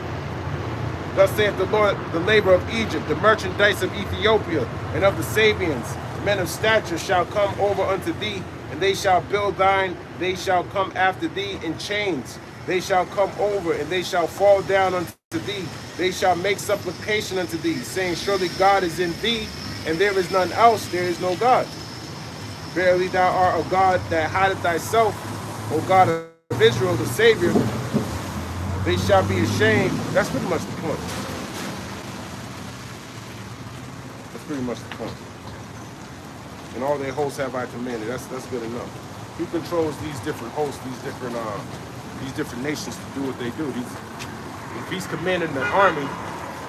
Thus saith the Lord, the labor of Egypt, the merchandise of Ethiopia, and of the Sabians, men of stature shall come over unto thee, and they shall build thine, they shall come after thee in chains. They shall come over, and they shall fall down unto thee. They shall make supplication unto thee, saying, surely God is in thee, and there is none else, there is no God. Verily thou art a God that hideth thyself, O God of Israel, the Savior. They shall be ashamed. That's pretty much the point. That's pretty much the point. And all their hosts have I commanded. That's good enough. He controls these different hosts, these different nations to do what they do. If he's commanding the army,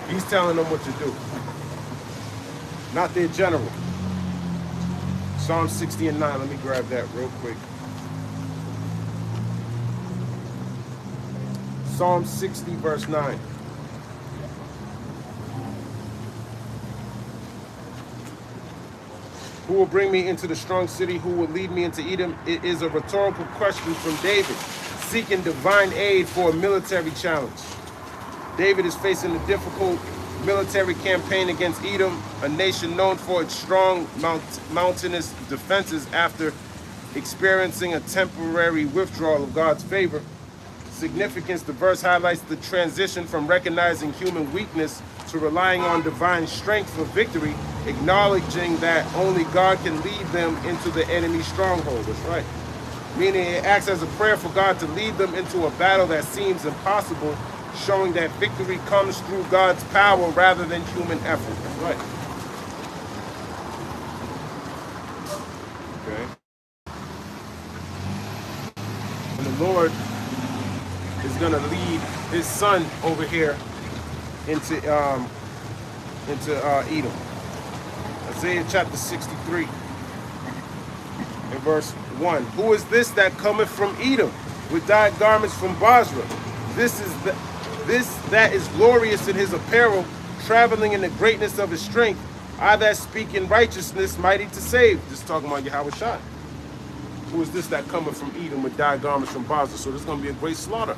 he's telling them what to do. Not their general. Psalm 60 and 9. Let me grab that real quick. Psalm 60, verse 9. Who will bring me into the strong city? Who will lead me into Edom? It is a rhetorical question from David, seeking divine aid for a military challenge. David is facing a difficult military campaign against Edom, a nation known for its strong mountainous defenses after experiencing a temporary withdrawal of God's favor. Significance, the verse highlights the transition from recognizing human weakness to relying on divine strength for victory, acknowledging that only God can lead them into the enemy's stronghold. That's right. Meaning it acts as a prayer for God to lead them into a battle that seems impossible, showing that victory comes through God's power rather than human effort. That's right. Okay. And the Lord is going to lead his son over here into Edom. Isaiah chapter 63 and verse 1. Who is this that cometh from Edom with dyed garments from Basra? This that is glorious in his apparel, traveling in the greatness of his strength. I that speak in righteousness, mighty to save. Just talking about Yahweh Shai. Who is this that cometh from Edom with dyed garments from Basra? So there's going to be a great slaughter.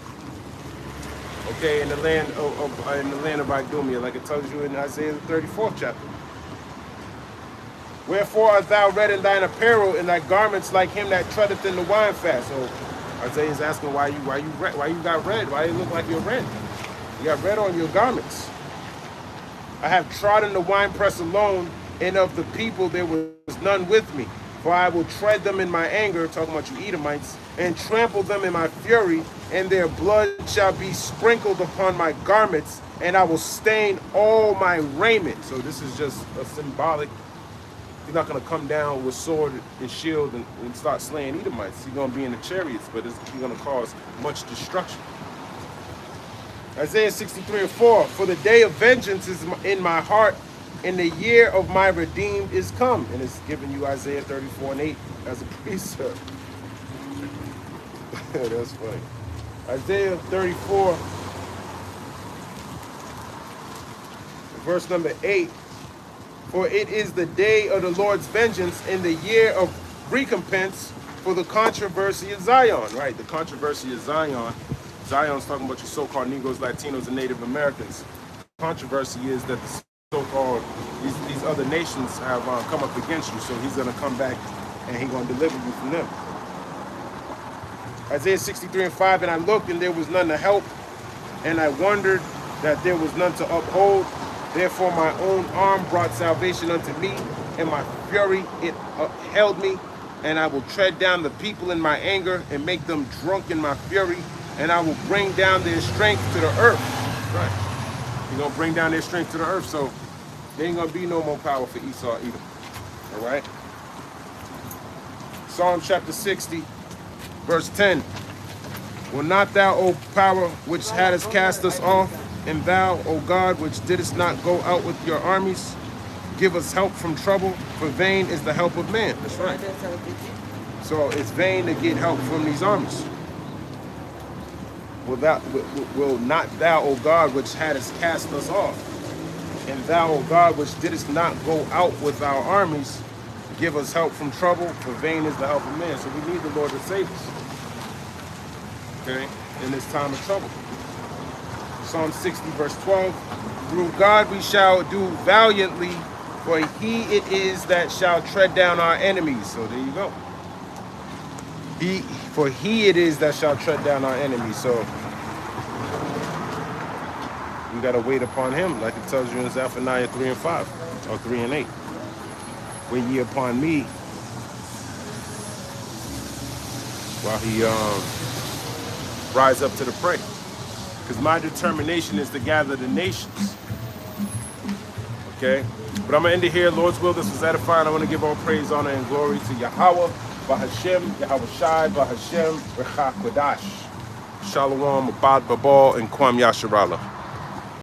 Okay, in the land of Idumea, like it tells you in Isaiah the 34th chapter. Wherefore art thou red in thine apparel, and thy garments like him that treadeth in the wine fast? So Isaiah is asking why you got red? Why you look like you're red? You got red on your garments. I have trodden the winepress alone, and of the people there was none with me. For I will tread them in my anger, talking about you Edomites, and trample them in my fury, and their blood shall be sprinkled upon my garments, and I will stain all my raiment. So this is just a symbolic. He's not going to come down with sword and shield and start slaying Edomites. He's going to be in the chariots, but he's going to cause much destruction. Isaiah 63:4, for the day of vengeance is in my heart, and the year of my redeemed is come. And it's giving you Isaiah 34:8 as a precept. That's funny. Isaiah 34, verse number 8. For it is the day of the Lord's vengeance and the year of recompense for the controversy of Zion. Right, the controversy of Zion. Zion's talking about you so-called Negroes, Latinos, and Native Americans. The controversy is that the so-called, these other nations have come up against you, so he's going to come back and he's going to deliver you from them. Isaiah 63:5, and I looked, and there was none to help, and I wondered that there was none to uphold. Therefore my own arm brought salvation unto me, and my fury it upheld me, and I will tread down the people in my anger, and make them drunk in my fury, and I will bring down their strength to the earth. Right. He's going to bring down their strength to the earth, so there ain't going to be no more power for Esau either. All right? Psalm chapter 60, verse 10. Will not thou, O power, which hadst cast us off, and thou, O God, which didst not go out with your armies, give us help from trouble, for vain is the help of man. That's right. So it's vain to get help from these armies. Will not thou, O God, which hadst cast us off, and thou, O God, which didst not go out with our armies, give us help from trouble, for vain is the help of man. So we need the Lord to save us, okay, in this time of trouble. Psalm 60, verse 12. Through God we shall do valiantly, for he it is that shall tread down our enemies. So there you go. For he it is that shall tread down our enemies. So we got to wait upon him, like it tells you in Zephaniah 3 and 5, or 3 and 8. Wait ye upon me, while he rise up to the prey. Because my determination is to gather the nations. Okay? But I'm going to end it here. Lord's will, this was edifying. I want to give all praise, honor, and glory to Yahweh, Bahashem, Yahweh Shai, Bahashem, Recha Kodash. Shalom, Abad Babal, and Kwam Yasharallah.